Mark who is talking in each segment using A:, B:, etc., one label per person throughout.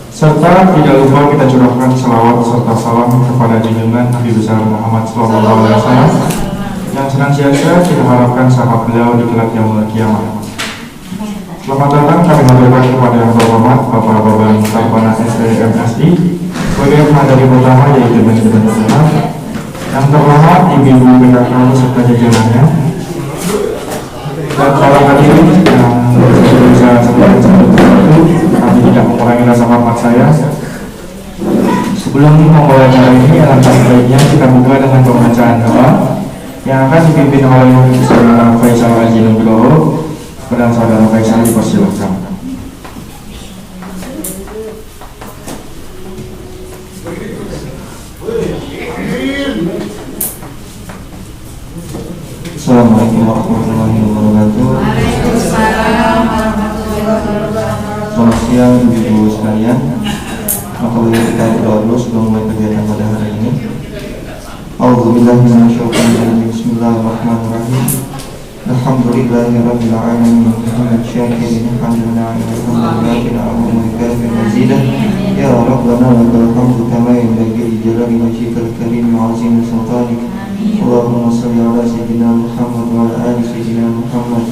A: serta tidak lupa kita curahkan selawat serta salam kepada junjungan Nabi besar Muhammad SAW yang senantiasa kita harapkan sahabat beliau di kelak yaumul kiamah. Selamat datang kami haturkan kepada yang terhormat Bapak Babang Tarpana SEMSI sebagai penghadiri pertama yaitu manajemen personal, yang terhormat Ibu PKK serta jajarannya, dan para hadirin yang bisa sebutkan satu persatu. Kami tidak mengurangi rasa hormat saya. Sebelum memulai acara ini, alangkah baiknya kita buka dengan pembacaan doa yang akan dipimpin oleh Saudara Faisal Haji Nugroho. Kepada Saudara Faisal dipersilakan. Assalamualaikum warahmatullahi wabarakatuh.
B: Waalaikumsalam warahmatullahi wabarakatuh.
A: Selamat siang ibu-ibu sekalian. Maka kita berdoa dulu sebelum mulai kegiatan pada hari ini. A'udzubillahi minasyaitonir rajim. Bismillahirrahmanirrahim. Alhamdulillahirabbil alamin. Hamdan syakirin hamdan alhamdulillahi rabbil alamin. Ya rabbana lakal hamdu kama yanbaghi li jalali wajhikal karim wa 'azimi sultanik. Allahumma shalli ala sayyidina Muhammad wa ala ali sayyidina Muhammad.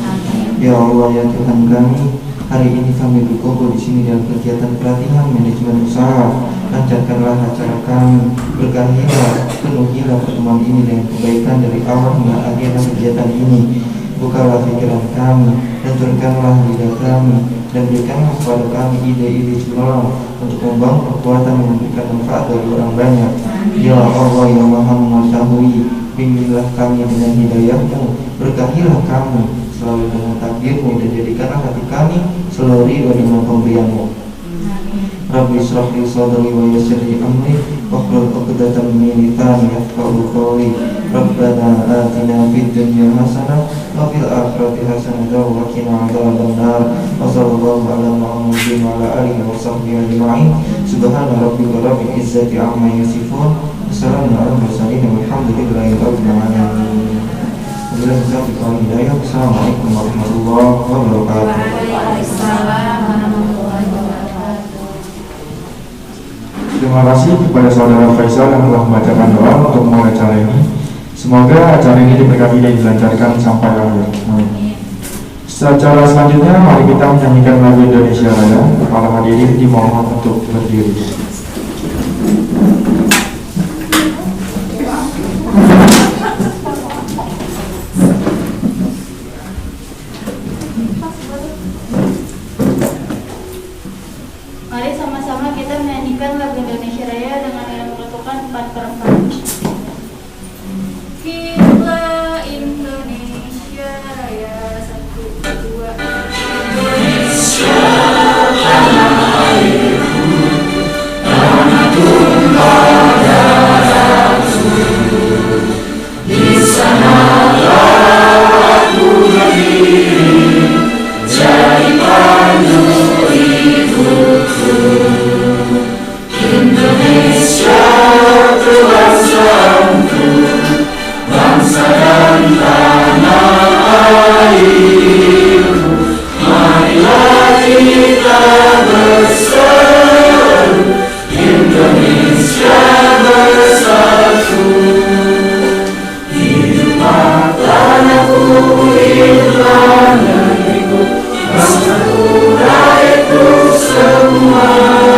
A: Ya Allah, ya Tuhan kami, hari ini kami berkumpul di sini dalam kegiatan pelatihan manajemen usaha. Lancarkanlah acara kami, berkahilah, penuhilah pertemuan ini dengan kebaikan dari awal hingga akhir kegiatan ini. Bukalah pikiran kami, dan turunkanlah lidah kami, dan berikanlah kepada kami ide-ide cemerlang untuk membangun kekuatan yang memberikan manfaat bagi orang banyak. Ya Allah yang Maha Mengetahui, bimbinglah kami dengan hidayah-Mu, berkahilah kami selalu dengan takdir-Mu, dan jadikanlah hati kami selalu ridho dengan pemberian-Mu. Rabbi shrah li sadri wa yassir li amri wahlul 'uqdatam min lisani yafqahu qawli. Rabbana atina fid dunya hasanah wa fil akhirati hasanah wa qina adzabannar. Wa sallallahu ala Muhammadin wa ala alihi wa sahbihi ajma'in. Subhana rabbika rabbil izzati amma yasifun. Wassalamu ala mursalin walhamdulillahi rabbil alamin. Wabillahi taufiq wal hidayah. Assalamualaikum warahmatullahi wabarakatuh.
B: Waalaikumsalam warahmatullahi wabarakatuh.
A: Terima kasih kepada Saudara Faisal yang telah membacakan doa untuk memulai acara ini. Semoga acara ini diberkati dan dilancarkan sampai akhir. Secara selanjutnya, mari kita menyanyikan lagu Indonesia Raya. Para hadirin dimohon untuk berdiri.
B: Mari sama-sama kita menyanyikan lagu Indonesia Raya dengan yang melakukan 4/4. Kita Indonesia Raya 1, 2. Indonesia tanah airku, tanah tumpah darahku. Di sanalah aku berdiri, jadi pandu hidupku. Indonesia kebangsaanku, bangsa dan tanah airku. Marilah kita bersatu, Indonesia bersatu. Hiduplah tanahku, hiduplah negeriku, bangsaku, rakyatku semuanya.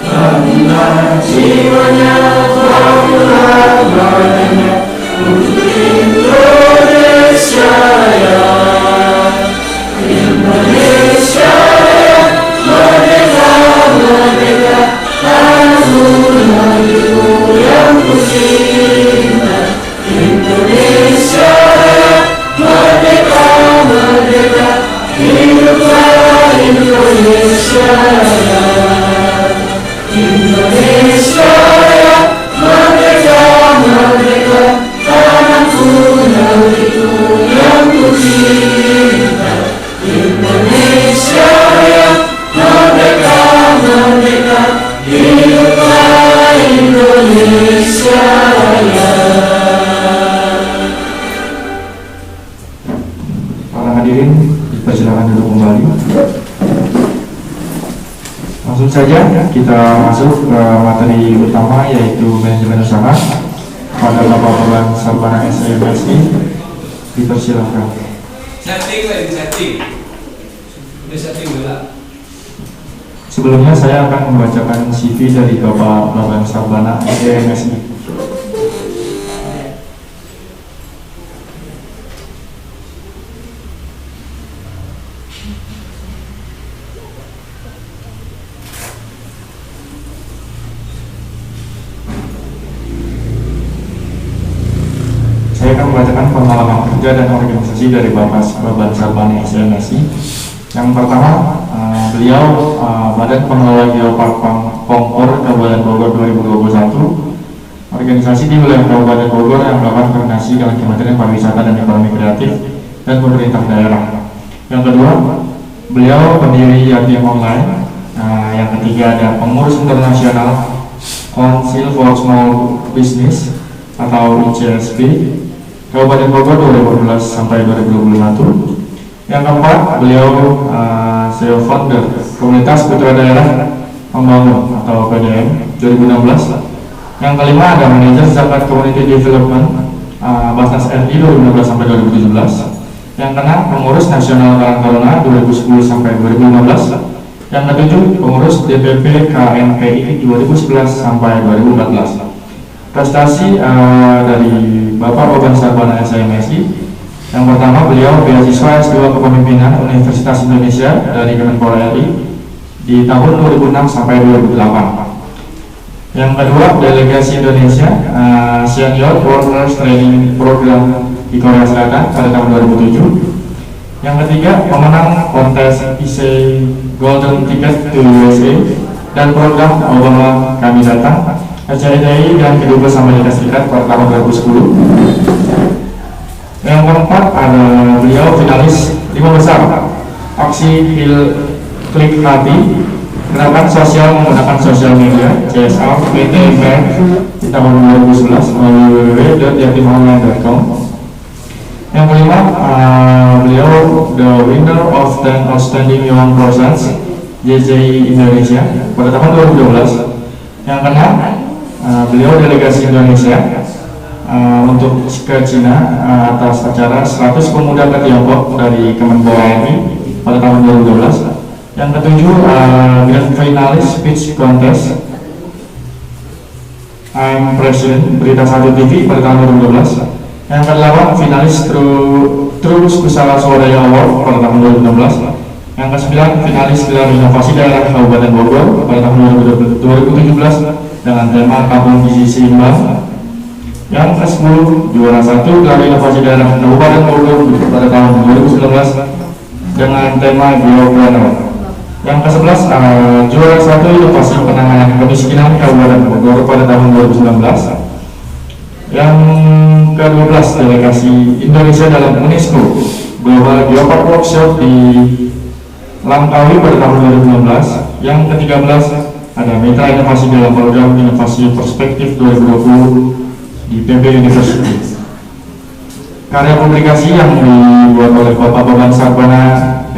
B: Bangunlah jiwanya, bangunlah badannya untuk Indonesia Raya. Indonesia Raya, merdeka, merdeka, tanahku, negeriku yang ku cinta. Indonesia Raya, merdeka, merdeka, hiduplah Indonesia Raya. Indonesia Raya, merdeka, merdeka, tanahku, negeriku yang ku cinta. Indonesia Raya, merdeka, merdeka, hiduplah Indonesia Raya.
A: Para hadirin dipersilakan duduk kembali.
C: Langsung saja kita masuk ke materi utama, yaitu manajemen usaha pada Bapak Baban Sabana SMSI. Dipersilakan.
D: Setting. Udah setting dulu.
C: Sebelumnya saya akan membacakan CV dari Bapak Baban Sabana SMSI. Saya akan membacakan pengalaman kerja dan organisasi dari Bapak Baban Sabana SMSI. Yang pertama, beliau Badan Pengelola Geopark Pongkor Kabupaten Bogor 2021, organisasi di wilayah Kabupaten Bogor yang melakukan koordinasi dengan Kementerian Pariwisata dan Ekonomi Kreatif dan pemerintah daerah. Yang kedua, beliau pendiri Yatim Online. Yang ketiga ada pengurus internasional Council for Small Business atau ICSB Kabupaten Bogor 2012 sampai 2021. Yang keempat, beliau CEO founder Komunitas Putra Daerah Membangun atau PDM 2016. Yang kelima ada manajer Zakat Community Development Basnas RI 2016 sampai 2017. Yang keenam, pengurus Nasional Karang Taruna 2010 sampai 2015. Yang ketujuh, pengurus DPP KNPI 2011 sampai 2014. Prestasi dari Bapak Baban Sabana SMSI. Yang pertama, beliau beasiswa S2 Kepemimpinan Universitas Indonesia dari Kemenpora RI di tahun 2006 sampai 2008. Yang kedua, delegasi Indonesia Senior Workers Training Program di Korea Selatan pada tahun 2007. Yang ketiga, pemenang kontes IC Golden Ticket to USA dan program Obama Kami Datang SCTI dan kedubes Amerika Serikat pada tahun 2010. Yang keempat ada beliau finalis 5 besar aksi Klik Hati, gerakan sosial menggunakan sosial media CSR PT Bank di tahun 2011 melalui www.yatimonline.com. Yang kelima, beliau the winner of 10 Outstanding Young Persons JCI Indonesia pada tahun 2012. Yang keenam, beliau delegasi Indonesia untuk ke Cina atas acara 100 pemuda ke Tiongkok dari Kemenpora RI pada tahun 2012. Yang ketujuh, grand finalis speech contest I'm President Berita 1 TV pada tahun 2012. Yang kedelapan, finalis Trus Kusala Swadaya Award pada tahun 2016. Yang ke-9, finalis gelar inovasi daerah Kabupaten Bogor pada tahun 2017 dengan tema Kampung Gizi Seimbang. Yang ke-10, juara 1 gelar inovasi daerah Kabupaten Bogor pada tahun 2019 dengan tema Bioplanner. Yang ke-11, juara 1 inovasi penanganan kemiskinan Kabupaten Bogor pada tahun 2019. Yang ke-12, delegasi Indonesia dalam UNESCO Global Geopark Workshop di Langkawi pada tahun 2019. Yang ke-13, ada mitra inovasi dalam program Inovasi Perspektif 2020 di PB University. Karya publikasi yang dibuat oleh Bapak Baban Sabana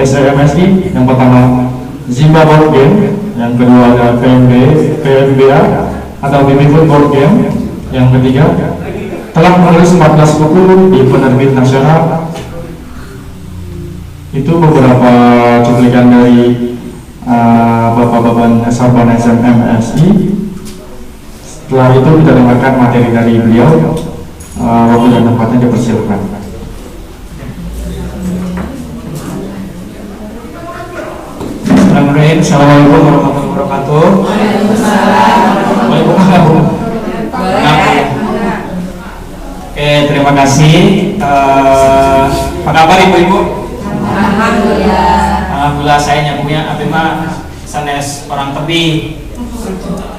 C: SMSI, yang pertama Zimba Board Game, yang kedua ada PMBA atau Baby Food Board Game, yang ketiga telah menulis 14 buku di penerbit nasional. Itu beberapa cuplikan dari Bapak Baban Sabana SMSI. Setelah itu kita dengarkan materi dari beliau. Waktu dan tempatnya dipersilakan.
D: Assalamualaikum warahmatullahi wabarakatuh. Waalaikumsalam. Oke, terima kasih. Apa kabar ibu-ibu? Alhamdulillah saya nyambungnya abis mah sanes orang tebi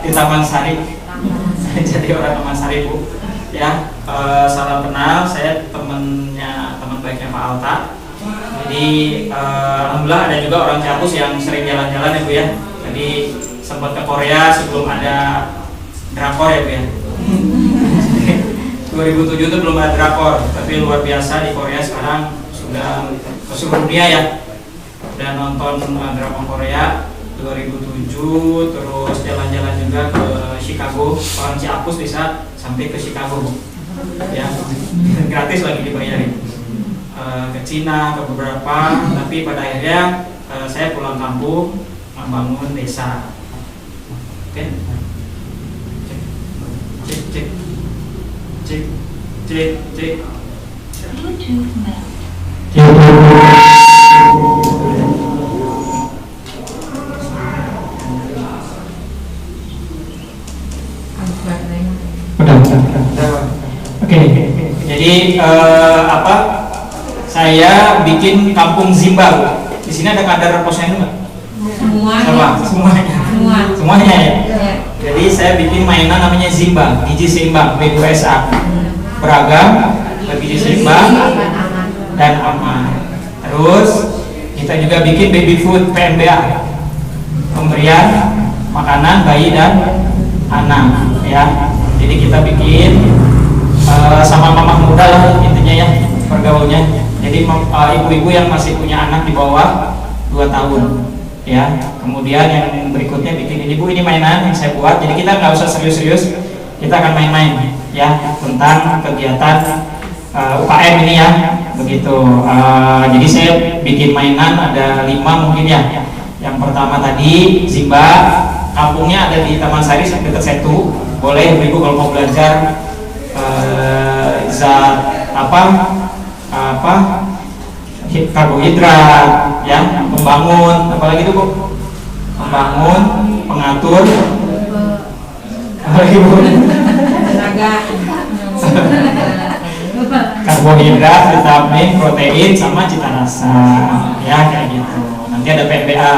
D: di Taman Sari. Jadi orang Taman Sari Bu. Ya, salam kenal, saya teman baiknya Pak Alta. Jadi alhamdulillah ada juga orang Capus yang sering jalan-jalan ya Bu ya. Jadi sempat ke Korea sebelum ada drakor ya Bu ya. 2007 itu belum ada drakor, tapi luar biasa di Korea sekarang sudah ke seluruh dunia ya. Dan nonton drakor Korea 2007, terus jalan-jalan juga ke Chicago, orang Ciapus bisa sampai ke Chicago, ya gratis lagi dibayarin. Ke Cina, ke beberapa, tapi pada akhirnya saya pulang kampung membangun desa. Oke, cek cek cek cek cek. Oke, jadi saya bikin kampung Zimba. Di sini ada kadar posyandu nggak? Semuanya ya. Jadi saya bikin mainan namanya Zimba, gizi seimbang, B2SA, beragam, gizi seimbang dan aman. Terus kita juga bikin baby food PMBA, pemberian makanan bayi dan anak, ya. Jadi kita bikin sama mama muda lah intinya ya pergaulnya. Jadi ibu-ibu yang masih punya anak di bawah 2 tahun, ya. Kemudian yang berikutnya bikin ini, Bu, ini mainan yang saya buat. Jadi kita nggak usah serius-serius, kita akan main-main ya tentang kegiatan UKM ini ya, begitu. Jadi saya bikin mainan ada 5 mungkin ya. Yang pertama tadi Zimba, kampungnya ada di Taman Sari dekat Setu. Boleh ibu kalau mau belajar zat karbohidrat ya, membangun, apalagi itu Bu, membangun, pengatur, apalagi Bu, karbohidrat, vitamin, protein, sama cita rasa ya, kayak gitu. Nanti ada PMBA.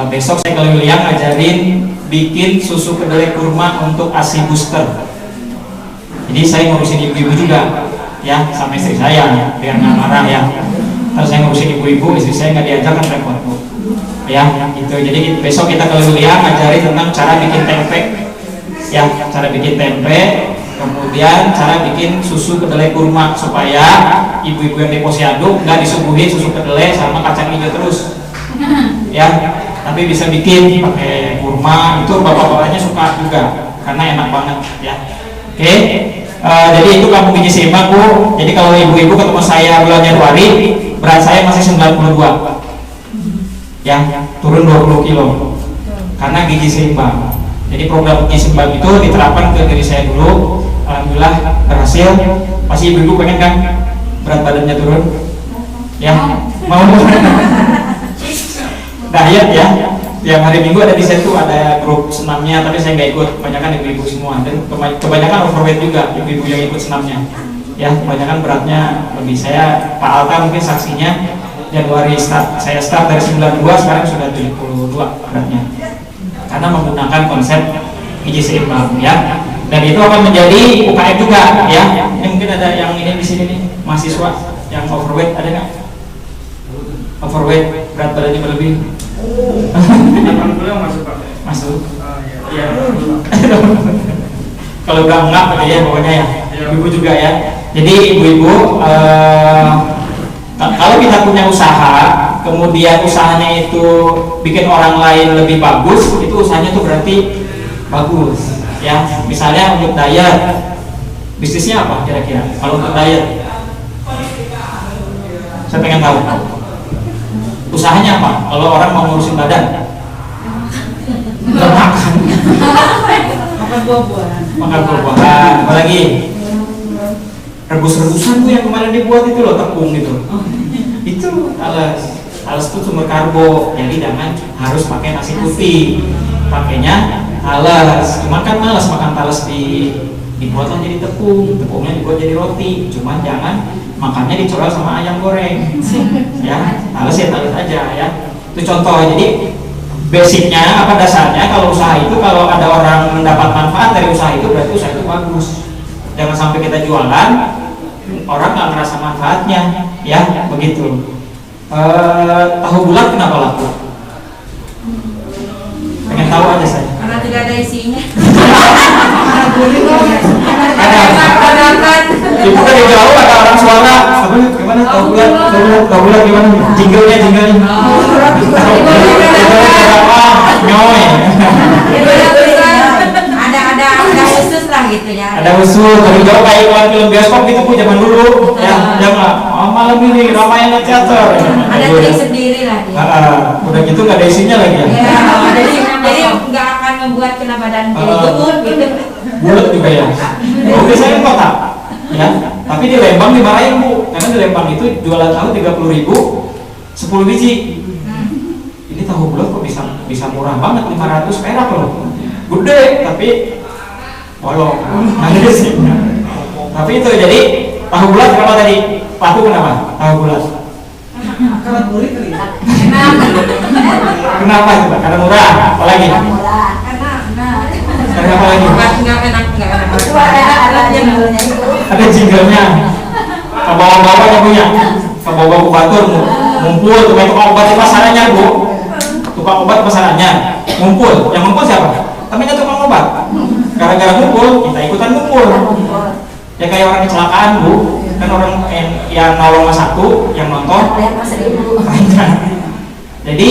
D: Besok saya kalau William ngajarin bikin susu kedelai kurma untuk ASI booster. Jadi saya ngurusin ibu-ibu juga ya, sama istri saya ya, biar nggak marah ya. Kalau saya ngurusin ibu-ibu, istri saya nggak diajak kan repot Bu, ya gitu. Jadi besok kita kalau William ngajarin tentang cara bikin tempe ya, cara bikin tempe, kemudian cara bikin susu kedelai kurma supaya ibu-ibu yang di posyandu nggak disuguhin susu kedelai sama kacang hijau terus ya, tapi bisa bikin pakai kurma. Itu bapak-bapaknya suka juga karena enak banget ya. Oke, jadi itu kampung gizi seimbang Bu. Jadi kalau ibu-ibu ketemu saya bulan Januari, berat saya masih 92 ya, turun 20 kilo karena gizi seimbang. Jadi program gizi seimbang itu diterapkan ke diri saya dulu, alhamdulillah berhasil. Pasti ibu-ibu pengen kan berat badannya turun ya, mau diet ya. Yang hari Minggu ada di Setu, ada grup senamnya, tapi saya nggak ikut, kebanyakan ibu-ibu semua, dan kebanyakan overweight juga ibu-ibu yang ikut senamnya ya, kebanyakan beratnya lebih. Saya Pak Alta mungkin saksinya, Januari saya start dari 92, sekarang sudah 72 beratnya, karena menggunakan konsep gizi seimbang ya. Dan itu akan menjadi UKM juga ya. Ini mungkin ada yang ini di sini nih, mahasiswa yang overweight, ada nggak? Overweight, berat badannya berlebih.
E: 80 masuk Pak?
D: Masuk.
E: Iya.
D: Kalau udah enggak ya pokoknya ya. Ibu juga ya. Jadi ibu-ibu kalau kita punya usaha, kemudian usahanya itu bikin orang lain lebih bagus, itu usahanya tuh berarti bagus ya. Misalnya untuk diet, bisnisnya apa kira-kira? Kalau untuk diet, saya pengen tahu. Usahanya apa? Kalau orang mau ngurusin badan, makan buah-buahan, apalagi rebus-rebusan tuh yang kemarin dibuat itu loh, tepung gitu. Itu talas itu sumber karbo, jadi jangan harus pakai nasi putih, pakainya talas. Cuman kan malas makan talas dibuatlah jadi tepungnya dibuat jadi roti. Cuman jangan makannya dicoba sama ayam goreng ya, talas ya talas aja ya. Itu contoh. Jadi basicnya apa, dasarnya kalau usaha itu, kalau ada orang mendapat manfaat dari usaha itu, berarti usaha itu bagus. Jangan sampai kita jualan orang nggak ngerasa manfaatnya ya, begitu. Tahu bulat kenapa laku? Pengen tahu aja saya.
F: Karena tidak ada isinya.
D: Ibu kan di jauh ada orang suara. Apa gimana? Tahu bulat gimana? Jinglenya. berapa? Nyoy.
E: Ada khusus lah gitu ya.
D: Ada usul, tapi jauh kayak iklan film bioskop gitu Bu zaman dulu. Ya, jangan. Oh, malam ini Ramayana Theater.
E: Ada trik sendiri lah dia.
D: Udah gitu nggak ada isinya lagi ya.
E: Ya, jadi nggak akan membuat kena badan jadi gemuk gitu.
D: Bulat juga ya. Oke, saya kota. Ya, tapi di Lembang dimarahin Bu, karena di Lembang itu jualan tahu 30.000, 10 biji. Ini tahu bulat kok bisa murah banget, 500 perak loh. Gede, tapi bolong. Ada sih. Tapi itu jadi tahu bulat kenapa tadi? Paku kenapa? Tahu bulat.
F: Karena gurih kali.
D: Kenapa itu Pak? Karena murah. Apalagi? Karena apa lagi?
E: Nggak enak.
D: Ada jinglenya. Bawa-bawanya punya. Bawa-bawa batur ngumpul tukang obat di pasarannya Bu. Tukang obat pasarannya ngumpul. Yang ngumpul siapa? Temennya tukang obat. Gara-gara ngumpul, kita ikutan ngumpul. Ya kayak orang kecelakaan Bu. Kan orang yang nolong satu, yang nonton jadi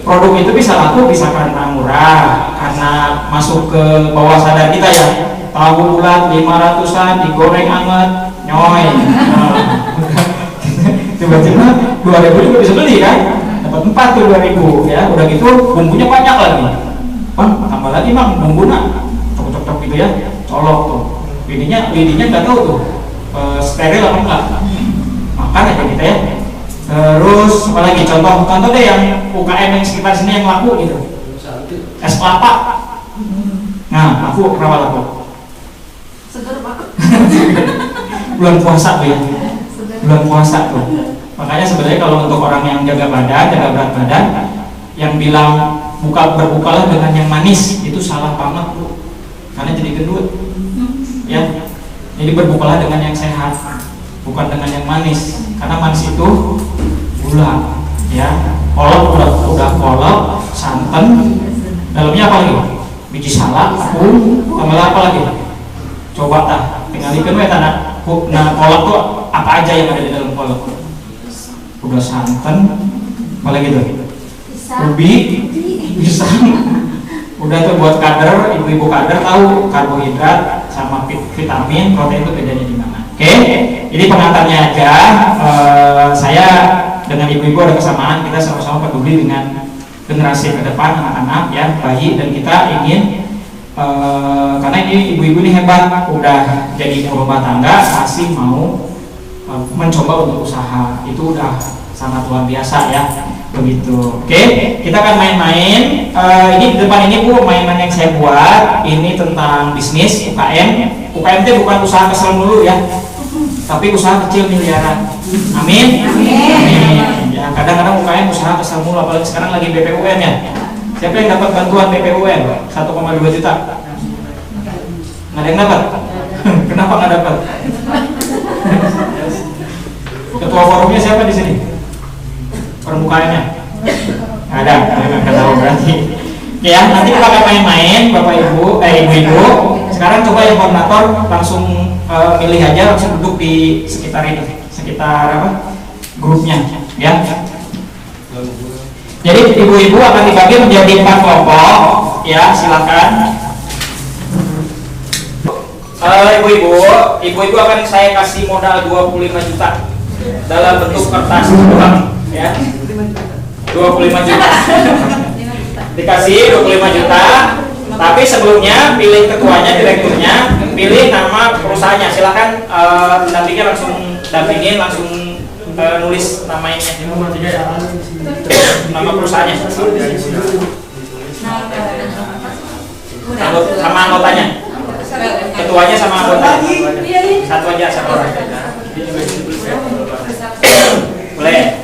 D: produk itu bisa laku bisa karena murah, karena masuk ke bawah sadar kita ya. Tahu bulat 500-an digoreng anget nyoy. Tiba-tiba 2.000 juga bisa beli kan, dapat 4 tuh 2.000 ya. Udah gitu bumbunya banyak lagi, Bang tambah lagi Bang bumbunya, cok-cok gitu ya, colok tuh lidinya nggak tahu tuh steril apa enggak, makan aja kita ya. Terus apa lagi contoh deh yang UKM yang sekitar sini yang laku gitu, es kelapa. Nah laku berapa laku?
E: Seger banget.
D: Bulan puasa tuh ya, bulan puasa tuh. Makanya sebenarnya kalau untuk orang yang jaga berat badan, yang bilang berbukalah dengan yang manis itu salah banget Bu, karena jadi gendut ya. Jadi berbukalah dengan yang sehat, bukan dengan yang manis, karena manis itu gula ya. Kolak udah kolak, santan, dalamnya apa lagi? Biji salak, tepung, tambah apa lagi? Coba tah, tinggal ikan we tanah. Nah, kolak tuh apa aja yang ada di dalam kolak? Udah santan, apa lagi tuh? Ubi, pisang. Udah tuh buat kader, ibu-ibu kader tahu karbohidrat sama vitamin, protein itu bedanya di mana. Oke, jadi pengantarnya aja. Saya dengan ibu-ibu ada kesamaan, kita sama-sama peduli dengan generasi ke depan, anak-anak ya, bayi, dan kita ingin karena ini ibu-ibu ini hebat, udah jadi ibu rumah tangga, masih mau mencoba untuk usaha, itu udah sangat luar biasa ya. Begitu. Oke, kita akan main-main. Ini di depan ini Bu, mainan yang saya buat. Ini tentang bisnis UKM. UKM itu bukan usaha kesel dulu ya, tapi usaha kecil miliaran. Amin. Amin. Ya, kadang-kadang UKM usaha kesel mulu, apalagi sekarang lagi BPUM ya. Siapa yang dapat bantuan BPUM 1,2 juta? Nggak ada yang dapat. Kenapa nggak dapat? Ketua forumnya siapa di sini? Permukaannya ada, nggak tahu berarti. Ya, nanti kita akan main-main, Bapak Ibu, ibu-ibu. Sekarang coba yang koordinator langsung milih aja, langsung duduk di sekitar ini, sekitar apa? Grupnya, ya. Jadi ibu-ibu akan dibagi menjadi 4 kelompok, ya. Silakan. Ibu-ibu akan saya kasih modal 25 juta dalam bentuk kertas uang. Ya, 25 juta dikasih 25 juta, tapi sebelumnya pilih ketuanya, direkturnya, pilih nama perusahaannya. Silakan pendampingnya langsung dampingin, langsung nulis namanya, nama perusahaannya sama anggotanya, ketuanya sama anggotanya, satu aja, satu orang. Boleh.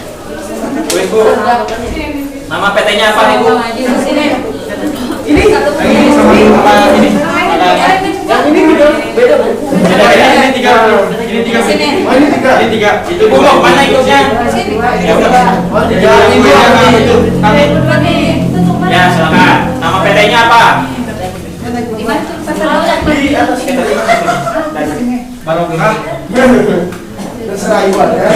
D: Bu, nama PT-nya apa nih Bu? Ini apa ini? Ini beda Bu. Ini tiga. Itu Bu mau mana ikutnya? Ya udah. Ya silakan. Nama PT-nya apa? Baru gerah. Terserah Iwan ya.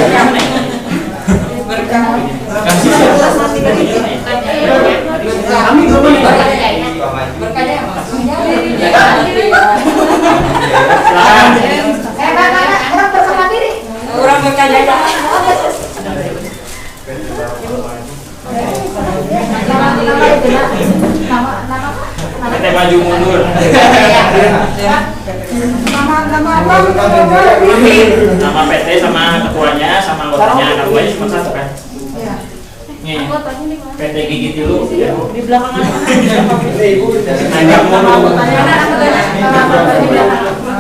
F: kami belum
E: Berkaya mas.
B: Orang bersama diri.
E: Orang berkaya.
D: PT maju mundur. Nama PT sama ketuanya sama anggotanya, ketuanya cuma satu kan? Nih, PT gigi dulu.
B: Di belakang
D: Nanya mulu.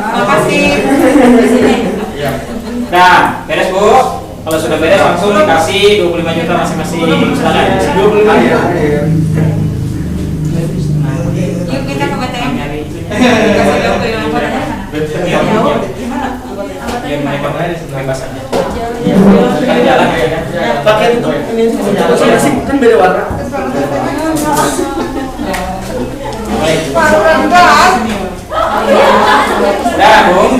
E: Makasih. Di sini.
D: Nah, beres Bu. Kalau sudah beres langsung dikasih 25 juta masing-masing. Silakan. 25 ya.
E: Yuk kita ke BTM.
D: Nyari.
E: Kasih tahu ke yang apa?
D: Ya mereka bebas aja. Sekali jalan ya.
F: pakai ini kan beda warna.
D: Dah, Bung.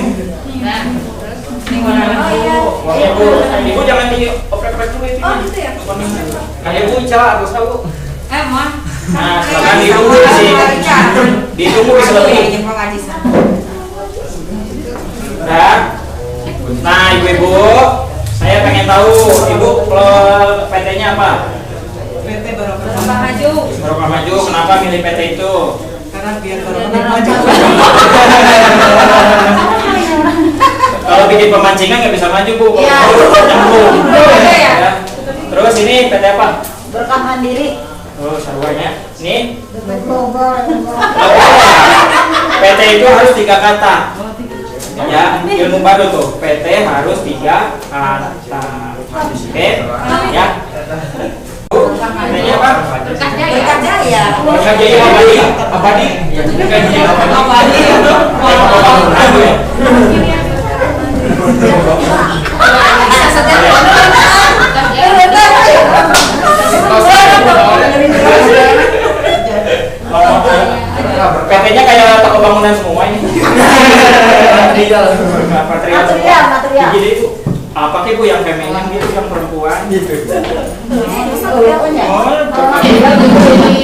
D: Uangnya Bu. Ibu jangan dioprek-oprek dulu itu.
E: Oh gitu ya.
D: Kayak Bu Ica harus tahu.
E: Mah.
D: Nah, silakan ditunggu di sini. Ditunggu di sini. Dah. Nah, ibu-ibu, saya pengen tahu ibu kalau PT-nya apa?
F: PT Barokah
E: Maju.
D: Barokah Maju. Kenapa milih PT itu?
F: karena biar Barokah maju.
D: Kalau bikin pemancingan nggak bisa maju Bu.
B: Iya.
D: Nyambung.
E: Iya.
D: Ya. Terus ini PT apa?
B: Berkah Mandiri.
D: Oh, sarwanya. Ini
B: Bogor.
D: PT itu harus 3 kata. Ya, ilmu baru tuh. PT harus 3 kata. Oke, ya. PT-nya apa?
E: Berkah Jaya.
D: Berkah Jaya Abadi. Abadi. Berkah Jaya Abadi. Pembangunan Bu, ya. PT-nya kayak toko bangunan semua ini. Material semua.
B: Material.
D: Jadi itu apa sih Bu yang feminin gitu, yang perempuan gitu.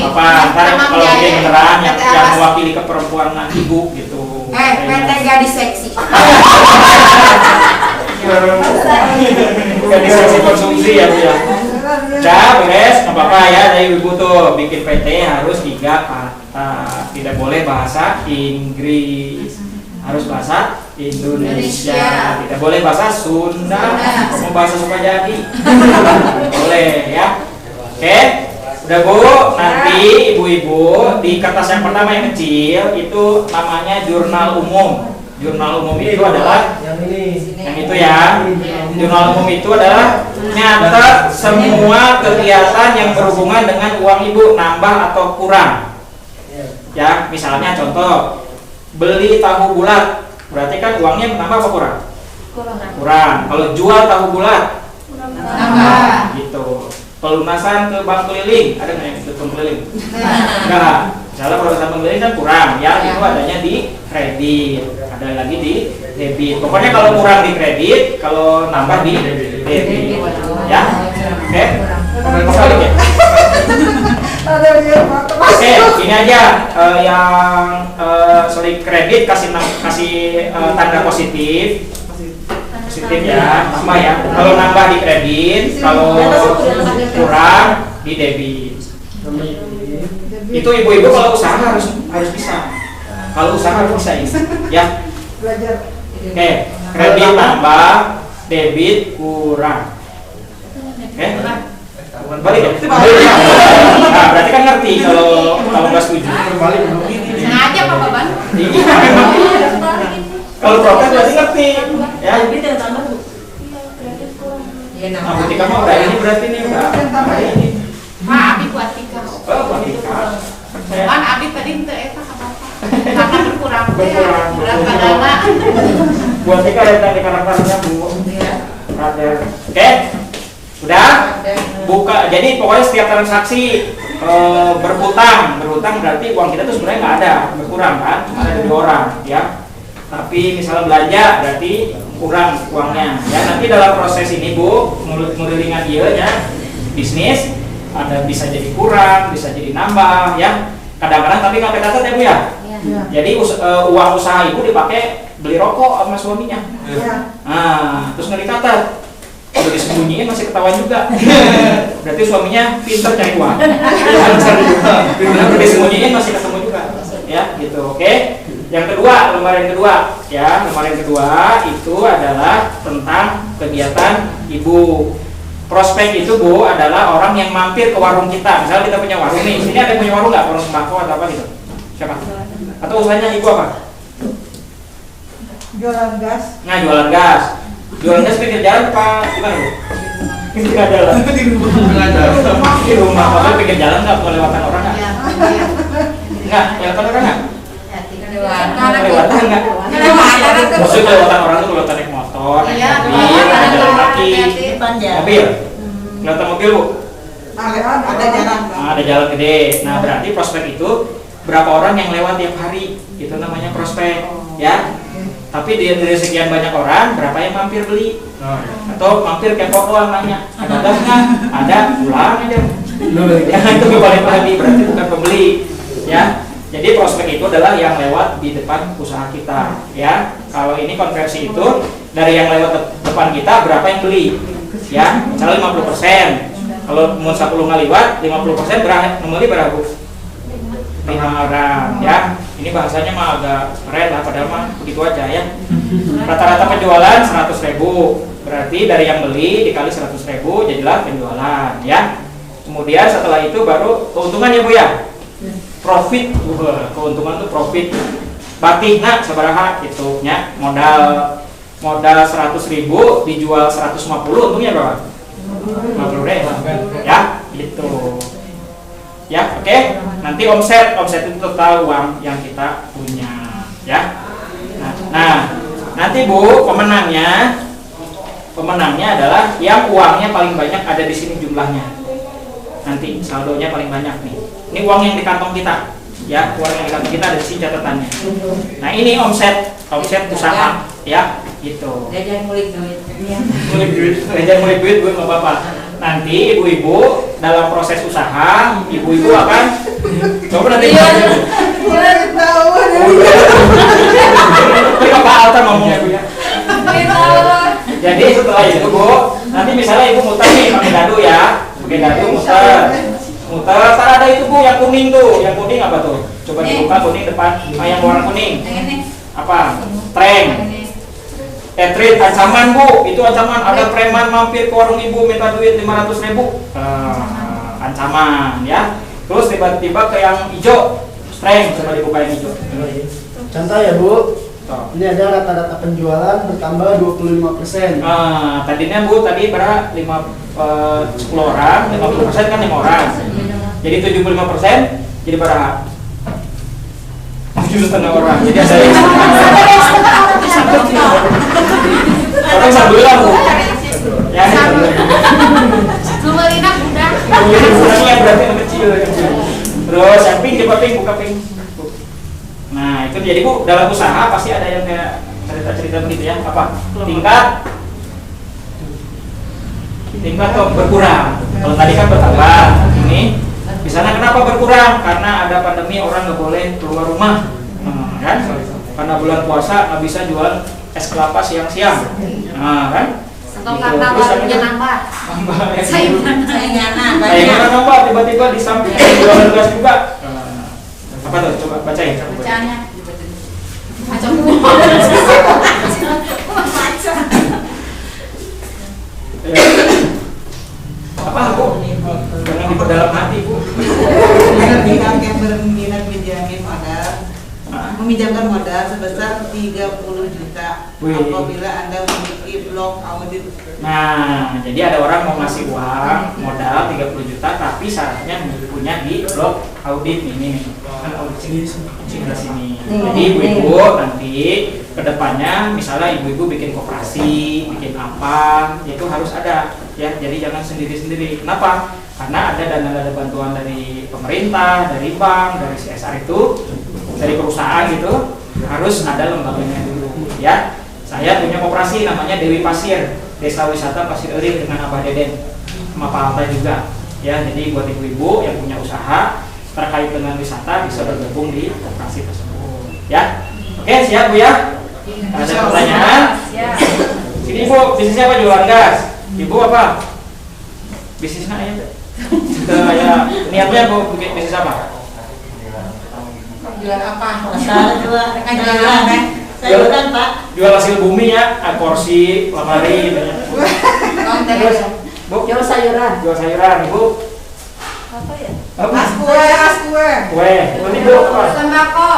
D: Apa ntar kalau dia beneran yang mewakili keperempuanan ibu gitu.
E: PT Gadis Seksi.
D: Gadis seksi konsumsi ya Bu ya. Udah beres, nggak apa-apa ya dari ibu tuh bikin PT harus 3 kata, tidak boleh bahasa Inggris, harus bahasa Indonesia, tidak boleh bahasa Sunda, mau bahasa Sukajadi, boleh ya. Oke, udah Bu, nanti ibu-ibu di kertas yang pertama yang kecil itu namanya jurnal umum. Jurnal umum itu adalah
F: Yang ini.
D: yang itu ya. Jurnal umum itu adalah nyatet semua kegiatan yang berhubungan dengan uang ibu, nambah atau kurang. Ya, misalnya contoh beli tahu bulat, berarti kan uangnya nambah apa kurang? Kurang. Kalau jual tahu bulat,
E: Nambah.
D: gitu. Pelunasan ke bank keliling, ada nggak yang ikut bank keliling? Enggak. Misalnya pelunasan bank keliling kan kurang, ya itu adanya di kredit, ada lagi di debit. Pokoknya kalau kurang di kredit, kalau nambah di debit. Ya, oke. Kembali ya. Oke, ini aja yang sorry kredit kasih tanda positif ya, nambah ya. Kalau nambah di kredit, kalau kurang di debit. Itu ibu-ibu kalau usaha harus bisa. Kalau usaha harus bisa ya. Oke, kredit nambah, debit kurang. Oke. Balik ya? Nah, berarti kan ngerti kalau nggak setuju.
E: Sengaja Pak Baban.
D: Kalau protes berarti ngerti. Ya. Nah, berarti kamu udah ini berarti nih udah. Ini.
E: Pak Abi buat Tika.
D: Oh, buat Tika.
E: Kan Abi tadi minta eta apa-apa. Karena berkurang.
D: Berkurang.
E: Berapa?
D: Buat Tika ada tadi karakternya Bu. Ada. Oke. Udah? Buka. Jadi pokoknya setiap transaksi berhutang berarti uang kita tuh sebenarnya nggak ada, berkurang kan? Cuma ada 2 orang, ya. Tapi misalnya belanja berarti kurang uangnya. Ya nanti dalam proses ini Bu, mulut-mulut dengan dia bisnis ada bisa jadi kurang, bisa jadi nambah ya. Kadang-kadang tapi nggak kecatat ya Bu ya. Jadi uang usaha ibu dipakai beli rokok sama suaminya. Nah, terus nggak dicatat, udah disembunyiin masih ketahuan juga. Berarti suaminya pintar cari uang. Udah disembunyiin masih ketemu juga. Ya, gitu. Oke. Yang kedua, lembaran kedua, ya, lembaran kedua itu adalah tentang kegiatan ibu. Prospek itu Bu adalah orang yang mampir ke warung kita. Misalnya kita punya warung nih, sini ada yang punya warung nggak? Warung sembako atau apa gitu? Siapa? Atau usahanya ibu apa?
F: Jualan gas.
D: Nah, jualan gas. Jualan gas pinggir jalan apa gimana Bu? Pinggir jalan. Di rumah. Kalau pinggir jalan nggak kelewatan orang nggak? Nggak, kelewatan orang nggak? Kelewatan nggak? Maksudnya kelewatan orang itu kelewatan naik motor, naik mobil, jalan kaki, mobil. Kelewatan mobil Bu?
F: Ada jalan.
D: Nah, ada jalan gede. Nah, berarti prospek itu berapa orang yang lewat tiap hari, itu namanya prospek, ya. Tapi dari sekian banyak orang, berapa yang mampir beli? Atau mampir kepo doang nanya, ada gas nggak? Ada, pulang aja. Ya, itu balik lagi, berarti bukan pembeli, ya. Jadi prospek itu adalah yang lewat di depan usaha kita, ya. Kalau ini konversi itu dari yang lewat depan kita berapa yang beli, ya. Misalnya 50%. Kalau mau 10 nggak lewat, 50% berapa? Membeli berapa Bu? 5 orang, ya. Ini bahasanya mah agak keren lah, padahal mah begitu aja ya. Rata-rata penjualan 100.000, berarti dari yang beli dikali 100.000 jadilah penjualan, ya. Kemudian setelah itu baru keuntungan ya Bu ya. Profit, keuntungan itu profit. Batihna sabaraha gitu nya, modal 100.000 dijual 150, untungnya berapa? 50.000, ya, gitu. Ya, oke. Nanti omset itu total uang yang kita punya, ya. Nah, nanti Bu, pemenangnya adalah yang uangnya paling banyak ada di sini jumlahnya. Nanti saldonya paling banyak nih. Ini uang yang di kantong kita, ya. Uang yang di kantong kita ada di sini catatannya. Nah, ini omset usaha, ya, gitu.
E: Jajan ngulik duit.
D: Jajan ngulik duit Bu, nggak apa-apa. Nanti ibu-ibu dalam proses usaha, ibu-ibu akan coba nanti Pak Alta ngomongnya Bu ya. Jadi setelah itu Bu, nanti misalnya ibu muter nih pakai dadu ya, muter. Ntar ada itu Bu yang kuning tuh, yang kuning apa tuh? Coba dibuka kuning depan, yang warna kuning. Apa? Treng. Etrit ancaman Bu, itu ancaman. Ada preman mampir ke warung ibu minta duit 500.000. Ancaman ya. Terus tiba-tiba ke yang hijau, strength. Coba dibuka yang hijau.
G: Contoh ya Bu, ini ada rata-rata penjualan bertambah 25%.
D: Tadinya Bu tadi berapa? 10 orang, 50% kan 5 orang. Jadi 75% jadi berapa? 7,5 orang. Jadi ada orang sambilan Bu. Ya.
B: Lumelinak udah.
D: Kurangnya berarti yang kecil. Terus yang pink, coba pink, buka pink. Nah itu jadi Bu, dalam usaha pasti ada yang kayak cerita-cerita begitu ya. Apa? Tingkat tuh berkurang. Kalau tadi kan bertambah. Ini di sana kenapa berkurang? Karena ada pandemi, orang nggak boleh keluar rumah, kan? Karena bulan puasa nggak bisa jual es kelapa siang-siang, kan?
B: Atau karena warungnya nambah.
D: Saingan nambah, tiba-tiba di samping jualan gas juga. Apa tuh? Coba bacain.
B: Bacaannya.
D: Apa Bu? Jangan diperdalam hati Bu.
F: Pihak yang berminat meminjamkan modal sebesar 30 juta apabila Anda memiliki blok audit.
D: Nah, jadi ada orang mau ngasih uang modal 30 juta tapi syaratnya punya di blok audit ini. Kan audit sini. Jadi ibu-ibu nanti kedepannya misalnya ibu-ibu bikin koperasi, bikin apa, itu harus ada ya. Jadi jangan sendiri-sendiri. Kenapa? Karena ada dana bantuan dari pemerintah, dari bank, dari CSR itu, dari perusahaan gitu, harus ada lembaganya dulu ya. Saya punya koperasi namanya Dewi Pasir, Desa Wisata Pasir Erim dengan Abah Deden sama Pak Alta juga. Ya, jadi buat ibu-ibu yang punya usaha terkait dengan wisata bisa bergabung di koperasi tersebut. Ya, oke siap Bu ya? Ada pertanyaan? Sini Bu, bisnisnya apa, jualan gas? Ibu apa? Bisnisnya aja. Ya, niatnya Bu bikin bisnis apa?
F: Jual apa?
E: Jualan kan?
F: Sayuran Pak.
D: Jual hasil bumi ya, kursi, lemari, gitu ya. Terus, Bu,
E: Jual sayuran.
D: jual sayuran, Ibu.
B: Apa ya?
D: Apa?
F: Mas kue.
D: Kue, terus Ibu apa?
E: Sembako.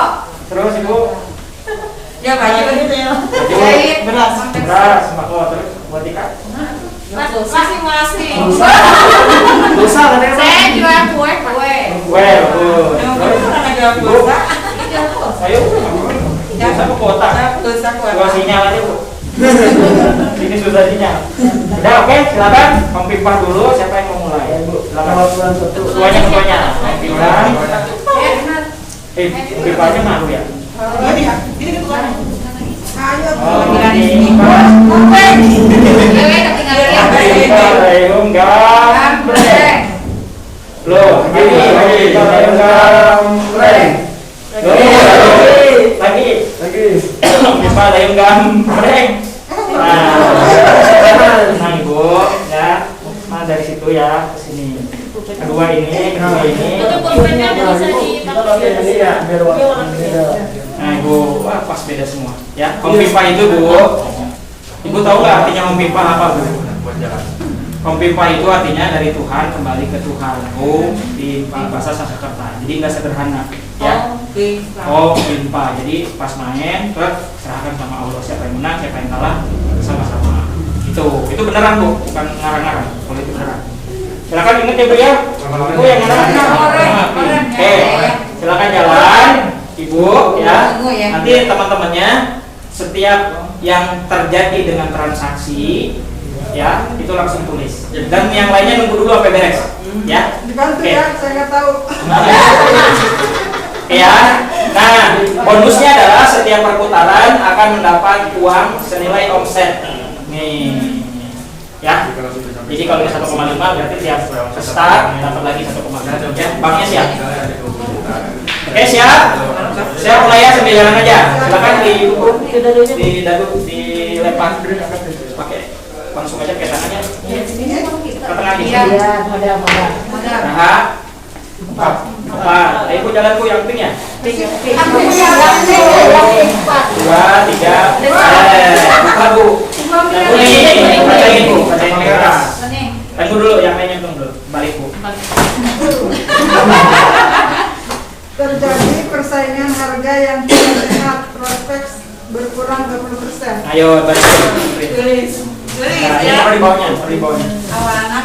D: Terus Ibu,
E: Ya banyak
F: Gitu ya.
E: jahit.
F: Beras.
D: beras, sembako, terus buat ikan.
E: Masing-masing.
D: Dosa kan ya?
E: Saya jual kue.
D: Kue, Bu. Terus,
F: Orang jual
D: Ibu,
F: pulsa.
D: ayo, dosa ke kota.
F: Pulsa kue.
D: Jual sinyal aja Bu. Ini susah sinyal. Udah oke, silakan mempipah dulu. Siapa yang mau mulai? Silakan. Ketuanya. Mempipah. Mempipahnya malu ya.
F: Ini ketuanya. Ayo.
D: Oh, ini Pak. Layung gambreng. Loh, gini lagi. Layung gambreng. Lagi. Mempipah layung gambreng. Nah, Ibu, ya. Nah, dari situ ya ke sini. Kedua ini.
B: Itu pulpennya bisa dipakai.
D: Nah, Ibu, wah pas beda semua. Ya, mempipah itu Bu. Ibu tahu nggak artinya mempipah apa Bu? Mempipah itu artinya dari Tuhan kembali ke Tuhan. Oh, di bahasa Sanskerta. Jadi nggak sederhana. Ya. Oh, pimpah. Jadi pas main, terus serahkan sama Allah, siapa yang menang, siapa yang kalah, sama-sama. Itu beneran Bu, bukan ngarang-ngarang. Kalau itu beneran. Silakan ingat ya Bu ya. Ibu yang ngarang. Oke, silakan jalan, Ibu ya. Nanti teman-temannya setiap yang terjadi dengan transaksi ya itu langsung tulis. Dan yang lainnya nunggu dulu sampai beres. Ya.
F: Dibantu
D: Oke.
F: ya, saya nggak tahu.
D: Ya, nah bonusnya adalah setiap perputaran akan mendapat uang senilai omset. Nih, ya. Jadi kalau 1,5 berarti tiap start dapat lagi 1,5. Ya, banknya siap. Oke siap. Siap mulai ya, sambil jalan aja. Silakan di dadu dilempar pakai langsung aja ke tangannya. Ke tengah di sini. Nah, Pak, Ibu jalan Bu yang penting ya. 2, 3, buka Bu. Kuning, bacain Bu, bacain merah. Tunggu dulu, yang lainnya tunggu dulu. Balik Bu.
F: Terjadi persaingan harga yang tidak sehat, prospek berkurang 20%.
D: Ayo balik.
F: Tulis.
D: Nah, ini apa di bawahnya?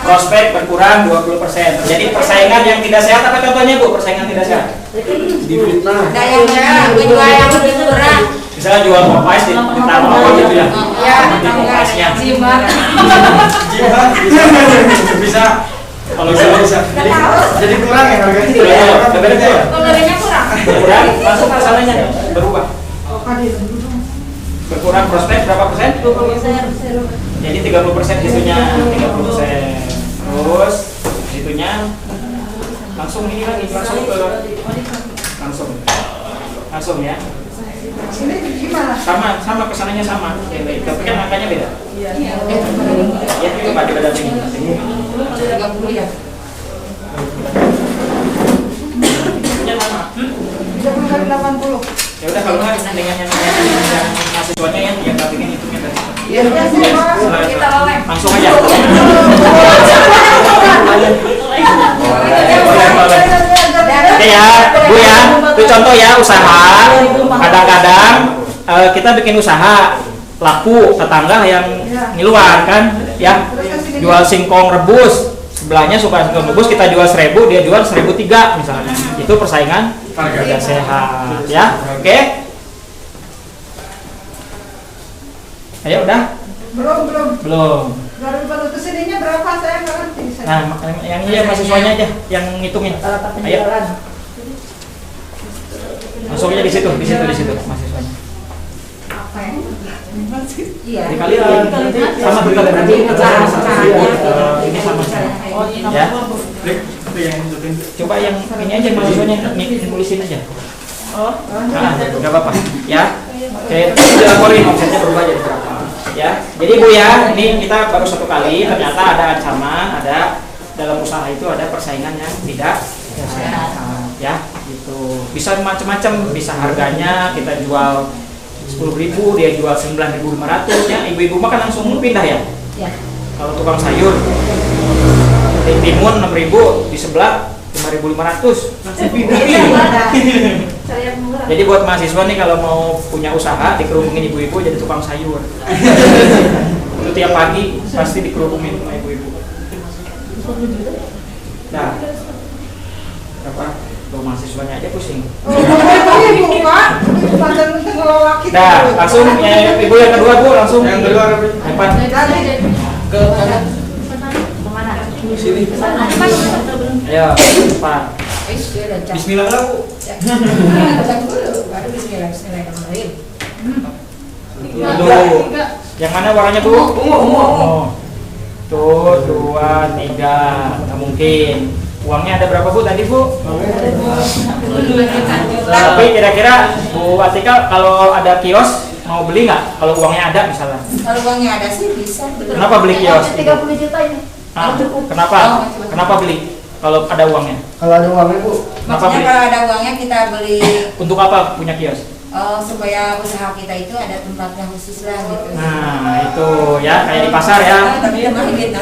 D: Prospek berkurang 20%. Jadi persaingan yang tidak sehat apa contohnya Bu? Persaingan tidak sehat.
G: Difitnah.
E: Ada yang menjual yang lebih murah.
D: Misalnya jual Popeyes di taruh apa gitu ya?
E: Ya,
D: Di Popeyes-nya.
E: jimat.
D: Bisa. Kalau bisa.
G: Jadi kurang ya harganya.
D: Udah beres ya?
E: Pembelinya kurang.
D: Berkurang, masuk ke sananya berubah.
F: Oh, hadir.
D: Berkurang prospek berapa persen? 20%. Jadi 30% itunya 30%. Terus itunya langsung ini lagi langsung ya.
F: Ini gimana?
D: Sama kesananya sama. Tapi kan angkanya beda. Ya itu Pak beda ini.
E: 30 ya.
D: Itunya sama.
F: 30 kali 80.
D: Ya udah kalau nggak dengan yang mahasiswanya yang dampingin hitungnya tadi.
F: Iya, sih, Pak.
E: Kita oleh.
D: Langsung aja. Oke ya, Bu ya. Itu contoh ya usaha. Kadang-kadang kita bikin usaha laku tetangga yang ngiluan kan, ya jual singkong rebus. Sebelahnya suka singkong rebus kita jual 1.000, dia jual 1.003 misalnya. Itu persaingan tidak sehat ya. Oke. Ayo udah? Belum.
F: Dari penutus ininya berapa saya nggak ngerti.
D: Nah, yang ini mahasiswanya aja yang ngitungin. Ayo. Masuk aja di situ mahasiswanya.
F: Apa yang?
E: Iya.
D: Dikali sama kita nanti. Ini sama. Ya. Coba yang ini aja mahasiswanya nulisin aja. Oh, nggak apa-apa. Ya, oke, dilaporin omsetnya berubah jadi berapa. Ya, jadi Bu ya, ini kita baru satu kali. Ternyata ada ancaman, ada dalam usaha itu ada persaingan yang tidak sehat. Ya, gitu. Bisa macam-macam, bisa harganya kita jual 10.000, dia jual 9.500 ya. Ibu-ibu mah kan langsung pindah ya.
E: Ya.
D: Kalau tukang sayur di timun 6.000, di sebelah 5.500. Jadi buat mahasiswa nih kalau mau punya usaha dikerumungin ibu-ibu jadi tukang sayur. Itu tiap pagi pasti dikerumungin sama ibu-ibu. Nah, apa? Tuh mahasiswanya aja pusing. Nah, langsung ya, ibu yang kedua Bu, langsung yang kedua depan. Ke kanan.
E: Kemana?
D: Sini. Ayo, Pak. Bismillah lah Bu.
E: Baru bismillahirrahmanirrahim.
D: Tuh. Yang mana warnanya Bu? Ungu. Tuh, 2, 3. Nggak mungkin. Uangnya ada berapa Bu tadi Bu? Tapi kira-kira Bu Atika kalau ada kios mau beli nggak? Kalau uangnya ada misalnya.
E: Kalau uangnya ada sih bisa.
D: Kenapa beli kios?
E: 30 juta ini.
D: Kenapa? Kenapa beli? Kalau ada uangnya?
G: Kalau ada uangnya Bu.
D: Kenapa
E: Maksudnya
D: beli?
E: kalau ada uangnya kita beli
D: Untuk apa punya kios?
E: supaya usaha kita itu ada tempatnya khusus lah gitu.
D: Nah itu ya kayak di pasar ya.
E: Tapi dia mahal gitu.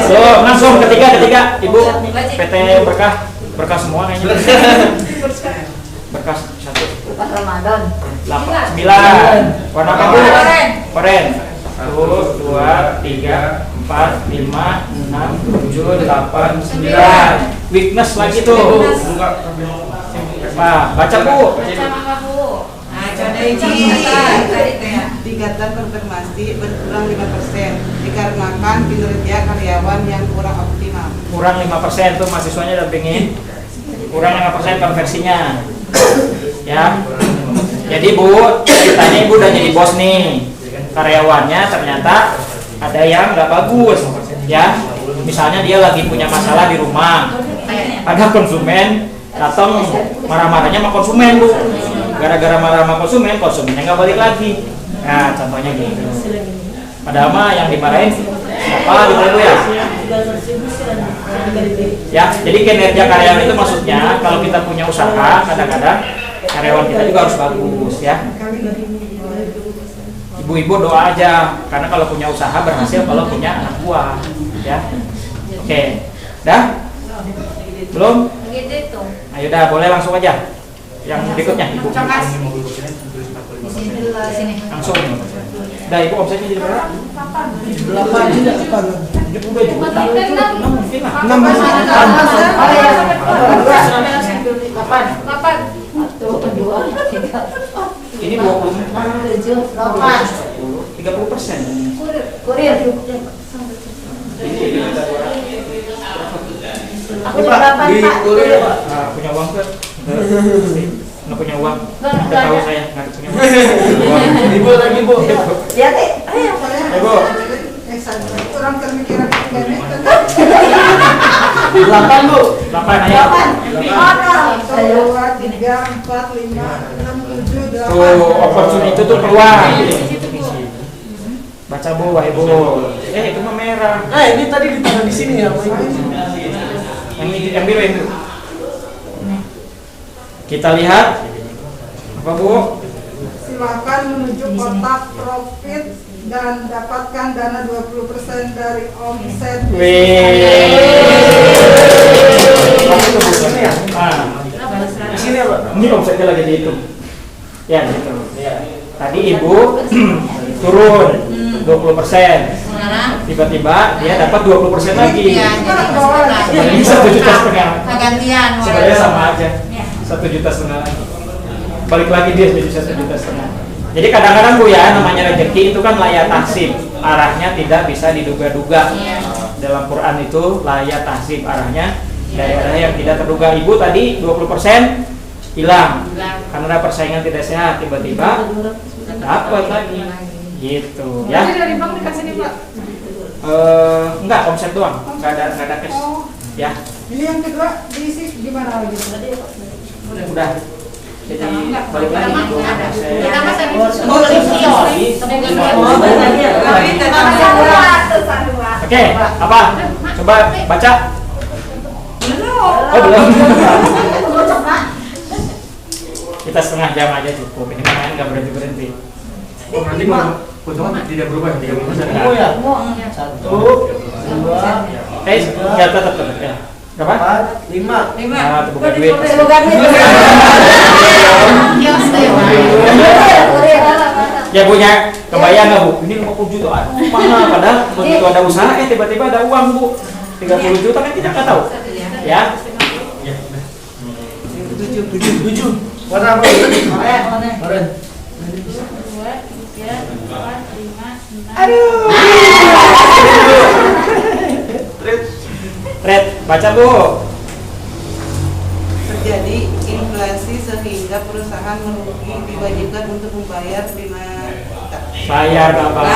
D: So, langsung ketiga Ibu PT berkah semua kayaknya. Berkah 1.
E: Pas Ramadan.
D: 8, 9. Warna apa Bu? Oren. 1, 2, 3, 4, 5, 6, 7, 8, 9. Weakness lagi tuh. Nah, baca Bu.
F: Tingkatan konfirmasi berkurang 5% dikarenakan kinerja karyawan yang kurang optimal.
D: Kurang 5% tuh mahasiswanya udah pengen. Kurang 5% konversinya. Ya. Jadi Bu, ceritanya Ibu udah jadi bos nih. Karyawannya ternyata ada yang nggak bagus, ya. Misalnya dia lagi punya masalah di rumah, ada konsumen datang marah-marahnya sama konsumen Bu. Gara-gara marah sama konsumennya nggak balik lagi. Nah, contohnya gitu. Padahal mah yang dimarahin siapa gitu Bu ya. Ya, jadi kinerja karyawan itu maksudnya kalau kita punya usaha kadang-kadang karyawan kita juga harus bagus ya. Ibu-ibu doa aja karena kalau punya usaha berhasil kalau punya anak buah ya. Oke. Dah? Belum? Ayo dah, boleh langsung aja. Yang berikutnya Ibu. Langsung. Dah Ibu omsetnya jadi berapa?
G: 8 juta depan.
D: 72 juta. 6 mungkin lah.
E: 8. 1, 2, 3,
D: Ini 20.
E: 7, 8.
D: 30%.
E: Kurir. Aku
G: Pak,
E: berapa
G: di
E: Pak?
G: kurir, Pak.
D: Nah, punya uang kan? Nggak punya uang. Udah tahu saya nggak punya uang.
G: Ibu lagi Bu.
E: Ya Teh. Ayo.
D: Ibu.
F: Kurang pemikiran
G: 8 Bu.
D: 8 ayo.
F: 2, 3, 4, 5, 6, 7, 8.
D: Tuh, opportunity itu tuh keluar. Baca Bu, Ibu. Itu mah merah.
G: Ini tadi ditaruh di sini ya, Pak.
D: Yang biru. Kita lihat apa Bu?
F: Silakan menuju kotak profit dan dapatkan dana 20% dari omset.
D: Di sini apa? Ini omsetnya lagi dihitung. Ya, gitu. Tadi Ibu turun 20%. Tiba-tiba dia dapat 20% lagi.
E: Iya,
D: Jadi 1,5 juta.
E: gantian.
D: Sebenarnya sama aja. 1,5 juta. Balik lagi dia jadi 1,5 juta. Jadi kadang-kadang Bu ya, namanya rezeki itu kan layat tahsib, arahnya tidak bisa diduga-duga. Dalam Quran itu layat tahsib, arahnya dari arah yang tidak terduga. Ibu tadi 20% hilang karena ada persaingan tidak sehat, tiba-tiba dapat lagi. Gitu ya.
F: Dari bank dikasih nih Pak.
D: Enggak, omset doang, nggak ada cash. Ya,
E: Ini yang kedua diisi gimana lagi?
D: udah. Jadi balik lagi.
B: Kita mah tadi
D: Oke, apa? Coba baca. Oh, belum. Kita setengah jam aja cukup. Ini main nggak berhenti.
C: Oh, nanti potongan tidak berubah 3 minggu saja.
G: Oh ya. 1, 2,
D: Ya tetap ya. Berapa?
G: 4, 5.
D: Nah, bukan duit. Ya punya kebayang nggak Bu? Ini 50 juta. Mana? Padahal begitu ada usaha, tiba-tiba ada uang Bu. 30 juta kan kita nggak tahu. Ya.
G: 7. Warna apa? Oranye.
B: 2, 3, 4, 5, 6.
D: Aduh. Red, baca Bu.
F: Terjadi inflasi sehingga perusahaan merugi, diwajibkan untuk membayar 5 juta.
D: Bayar Bapak.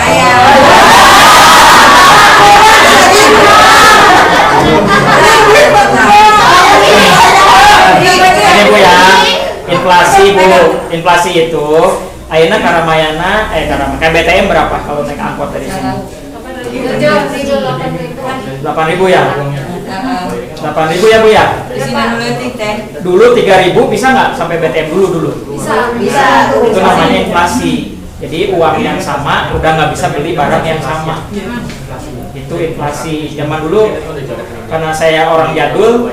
D: Ini Bu ya. Inflasi Bu. Inflasi itu ayeuna karamayana KBTM berapa kalau naik angkot dari sini? 8.000 ya? 8.000 ya Bu ya? Dulu 3.000 bisa nggak sampai BTM dulu?
B: Bisa.
D: Itu namanya inflasi. Jadi uang yang sama udah nggak bisa beli barang yang sama. Itu inflasi. Zaman dulu karena saya orang jadul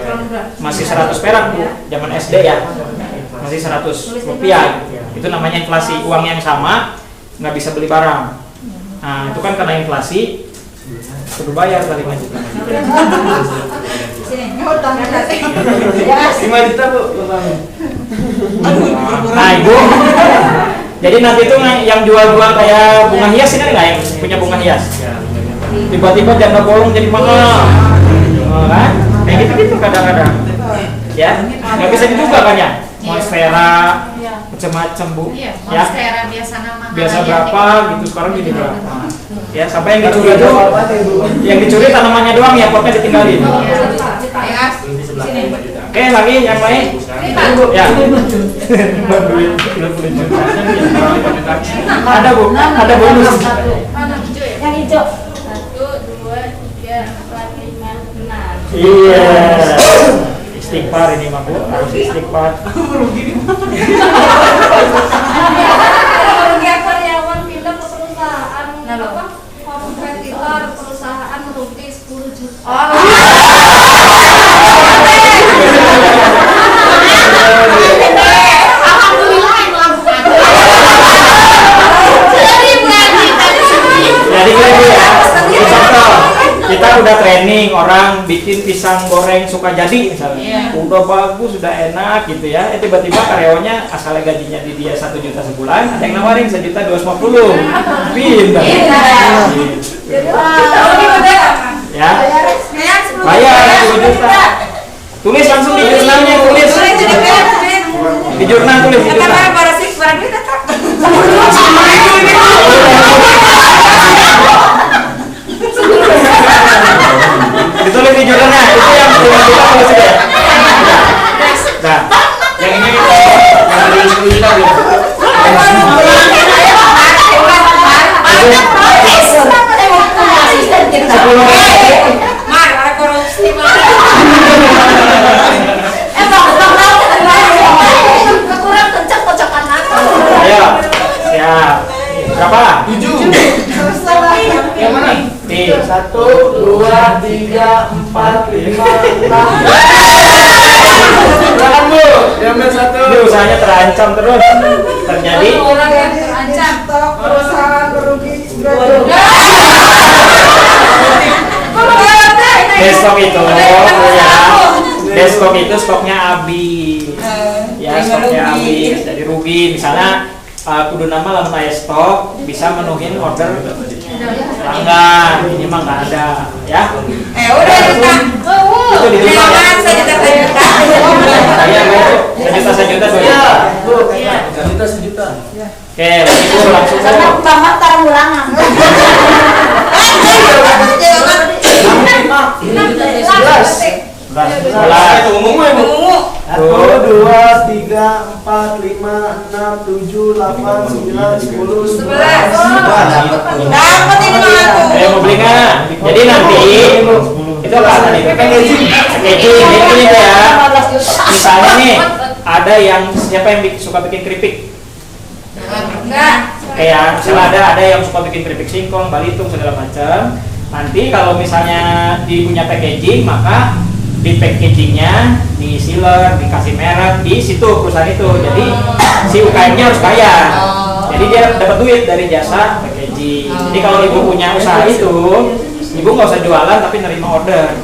D: masih 100 perak Bu. Zaman SD ya masih 100 rupiah. Itu namanya inflasi. Uang yang sama nggak bisa beli barang. Nah itu kan karena inflasi kudu bayar kali 5 juta.
G: 5 juta Bu.
D: Nah Ibu, jadi nanti tuh yang jual-jual kayak bunga hias ini nggak yang punya bunga hias? Tiba-tiba janda bolong jadi mahal, kan? Kayak gitu-gitu kadang-kadang. Ya, nggak bisa diduga kan ya? Monstera, macam-macam Bu.
E: Iya,
D: Ya,
E: Monstera biasa nama.
D: biasa berapa gitu sekarang jadi berapa? Ya, sampai yang dicuri itu, yang dicuri tanamannya doang ya, potnya ditinggalin. Oke, lagi yang lain. Ya. Bantuin 30 juta. Ada Bu, ada bonus.
B: Yang hijau. 1, 2, 3, 4, 5, 6.
D: Iya. Istighfar ini mah Bu, harus istighfar.
B: Kerugian karyawan pindah ke perusahaan apa? Kompetitor perusahaan merugi 10 juta. Alhamdulillah yang melakukan.
D: Jadi gini ya, contoh kita udah training orang bikin pisang goreng suka jadi misalnya, udah bagus, sudah enak gitu ya. Tiba-tiba karyawannya asalnya gajinya di dia 1 juta sebulan, ada yang nawarin 1.250.000, pindah. Ya, bayar 2 juta. Tulis langsung di jurnalnya, tulis. Di jurnal tulis di jurnal. Ditulis di jurnalnya, itu yang kita tulis ya. Nah, yang ini yang dari 10 juta belum.
B: Kurang kencang kocokan aku.
D: Ayo, siap. Berapa?
G: 7. Yang mana?
D: Nih,
G: 1, 2, 3, 4, 5, 6. Silakan Bu, diambil 1.
D: ini usahanya terancam terus. Terjadi
E: Orang yang terancam.
F: Perusahaan merugi 9 juta.
D: besok itu ya. Besok itu stoknya habis. Ya, stoknya habis. Jadi rugi. Misalnya kudu nama lamun aya stok bisa menuhin order pelanggan. Ini mah nggak ada ya.
E: Udah
D: Itu di rumah ya. Saya itu sejuta 2 juta.
G: Bu, 1 juta.
D: Oke, lagi Bu langsung Bu.
B: Banget taruh ulangan.
G: 1, 2, 3, 4, 5, 6, 7, 8, 9, 10, 11.
E: Dapat ini mah aku.
D: Ayo mau beli nggak? Jadi nanti itu apa tadi? Packaging ini ya. Misalnya nih ada yang siapa yang suka bikin keripik?
E: Enggak.
D: Kayak misalnya ada yang suka bikin keripik singkong, balitung segala macam. Nanti kalau misalnya di punya packaging, maka di packagingnya, di sealer, dikasih merek di situ perusahaan itu. Jadi si UKM-nya harus bayar. Jadi dia dapat duit dari jasa packaging. Jadi kalau ibu punya usaha itu, ibu nggak usah jualan tapi nerima order.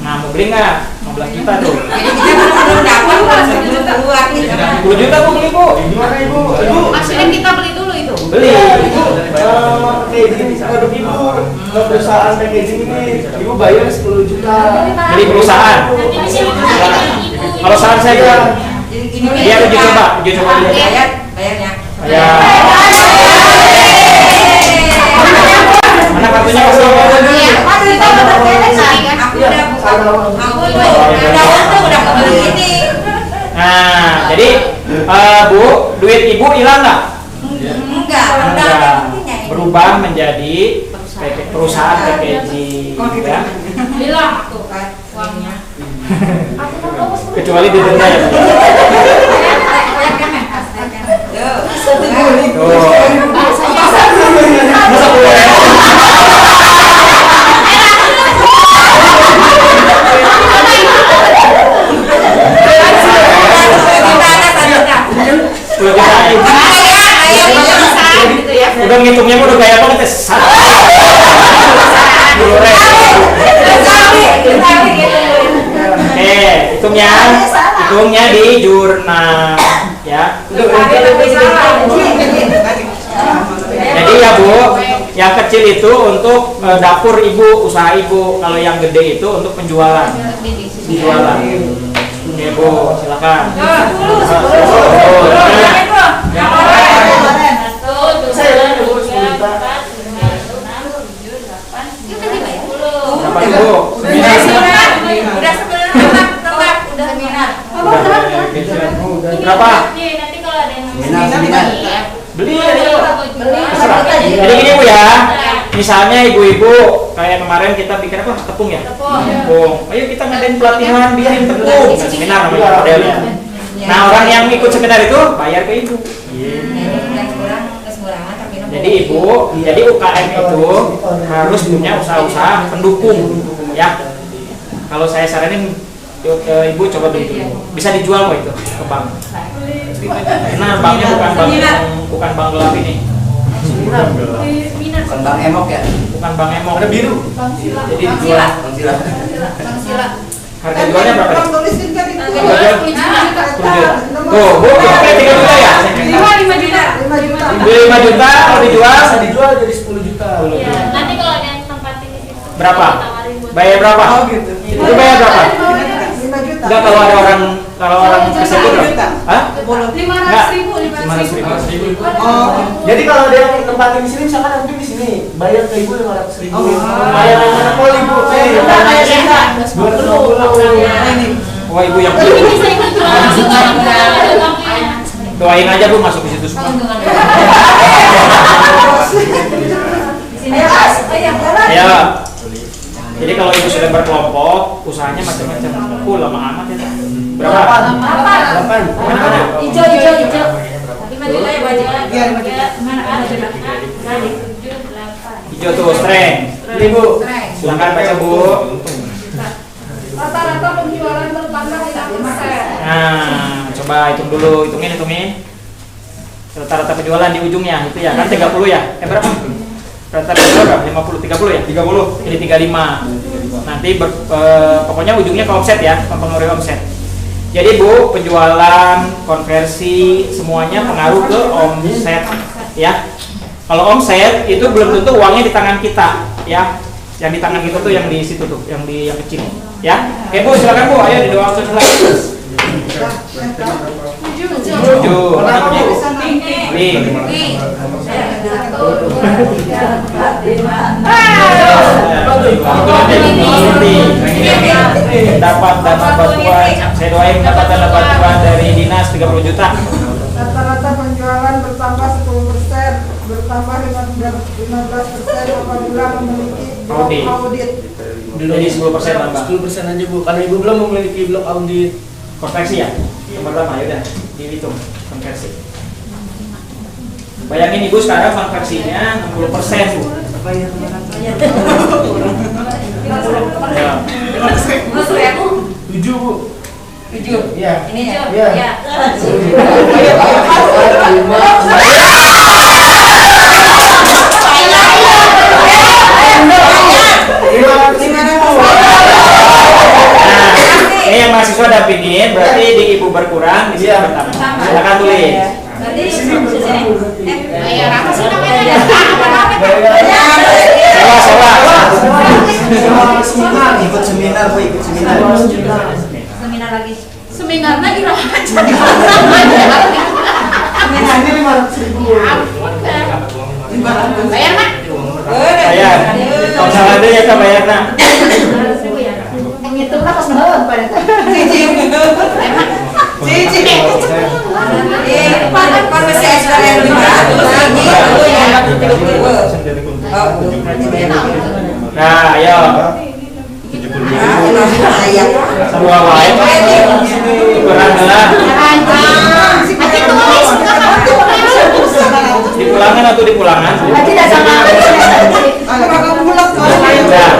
D: Nah mau beli nggak? 15 juta tuh.
E: Jadi kita belum dapat sebelum keluar nih.
D: 10 juta bu beli bu.
G: Gimana ibu?
B: Maksudnya kita beli dulu itu.
D: Beli.
G: Packaging produk ibu ke perusahaan packaging ini ibu bayar 10 juta.
D: Beli perusahaan. Kalau saran saya
E: Jadi gini
D: dia uji coba dulu.
E: Bayarnya.
D: Ya. Mana kartunya kasih?
E: Aku udah kebeli ini.
D: Nah, jadi Bu, duit ibu hilang nggak?
E: Enggak,
D: Berubah menjadi perusahaan packaging, ya.
E: hilang tuh kan uangnya.
D: Kecuali didenda ya. Tuh. Masa boleh? Udah ngitungnya udah gaya banget ya. Hitungnya di jurnal ya. Jadi ya Bu, yang kecil itu untuk dapur ibu, usaha ibu. Kalau yang gede itu untuk penjualan. Penjualan. Oke Bu, silakan. Berapa?
B: Nanti kalau ada yang
D: Beli Jadi gini Bu ya. Misalnya ibu-ibu kayak kemarin kita bikin apa? Tepung ya? Tepung. Ayo kita ngadain pelatihan bikin tepung. Seminar namanya modelnya. Nah, orang yang ikut seminar itu bayar ke ibu. Jadi ibu, jadi UKM itu harus punya usaha-usaha pendukung, ya. Kalau saya saranin ibu coba beli dulu. Bisa dijual kok itu ke bank. Karena banknya bukan bank gelap ini.
H: Bukan Bang Emok ya?
D: Bukan bank emok. Ada biru. Jadi dijual. Harga jualnya berapa?
F: Tulisin kan itu.
D: Tuh, Bu, oke 3 juta ya?
B: 5 juta.
D: 5 juta kalau dijual
G: Dijual jadi 10 juta.
B: Nanti kalau ada yang tempatin di situ.
D: Berapa?
B: ditawarin buat-
D: Bayar berapa?
F: Oh gitu.
D: Itu bayar berapa?
F: 5 juta.
D: Enggak, kalau ada orang kasih itu berapa? Hah?
B: 500.000.
F: Oh.
G: Jadi kalau ada yang tempatin di sini misalkan yang di sini bayar ke ibu 500.000.
F: Oh.
G: Bayar yang mana poli bu?
D: Wah, ibu yang
B: Jadi
D: beli.
B: bisa ikut jualan langsung kan? Ada banknya.
D: Doain aja Bu masuk di situ semua. Ya. Jadi kalau ibu sudah berkelompok, usahanya macam-macam. Lama amat ya. Berapa? 8. Mana?
B: Hijau. 5 juta ya baju.
F: Iya, 5 juta.
B: Mana ada 7, 8.
D: Hijau tuh strength.
G: Ini bu.
D: Silakan baca Bu.
E: Rata-rata penjualan bertambah 5%.
D: Nah, coba hitungin. Rata-rata penjualan di ujungnya itu ya, kan 30 ya? Berapa? Rata-rata berapa? 50, 30 ya? 30. Jadi 35. Nanti pokoknya ujungnya ke omset ya, mempengaruhi omset. Jadi Bu, penjualan, konversi, semuanya pengaruh ke omset ya. Kalau omset itu belum tentu uangnya di tangan kita ya. Yang di tangan kita tuh yang di situ tuh, yang kecil ya. Oke Bu, silakan Bu, ayo didoakan lagi. 7. Mana bunyi? Nih. dapat dana bantuan, saya doain dapat dana bantuan dari dinas 30 juta.
H: Rata-rata penjualan bertambah 10%, bertambah 15% apabila memiliki blok audit.
D: Jadi 10% tambah.
G: 10% aja Bu, karena Ibu belum memiliki blok audit.
D: Konversi ya? Yang pertama ya udah dihitung konversi. Bayangin Ibu sekarang konversinya 60% Bu. Ya.
E: Masuk ya Bu?
G: 7 Bu.
E: 7.
G: Iya.
E: Ini ya?
G: Iya.
E: Ya.
D: Ini yang mahasiswa dampingin, berarti di Ibu berkurang di sini
G: Iya.
D: pertama. Silakan tulis.
E: Berarti bayar apa sih namanya?
D: Sewa.
A: Ikut seminar Bu, ikut seminar.
E: Seminar lagi.
B: Seminarnya di rumah aja.
H: Ini 500.000.
B: Bayar nak?
D: Bayar. Kalau salah ada ya Kak bayar nak.
B: Yang itu lah pas banget pada
E: Kan masih extra yang 500 lagi.
D: Nah, ayo. Semua lain. Kurang lah. Dipulangan atau dipulangan? Nah,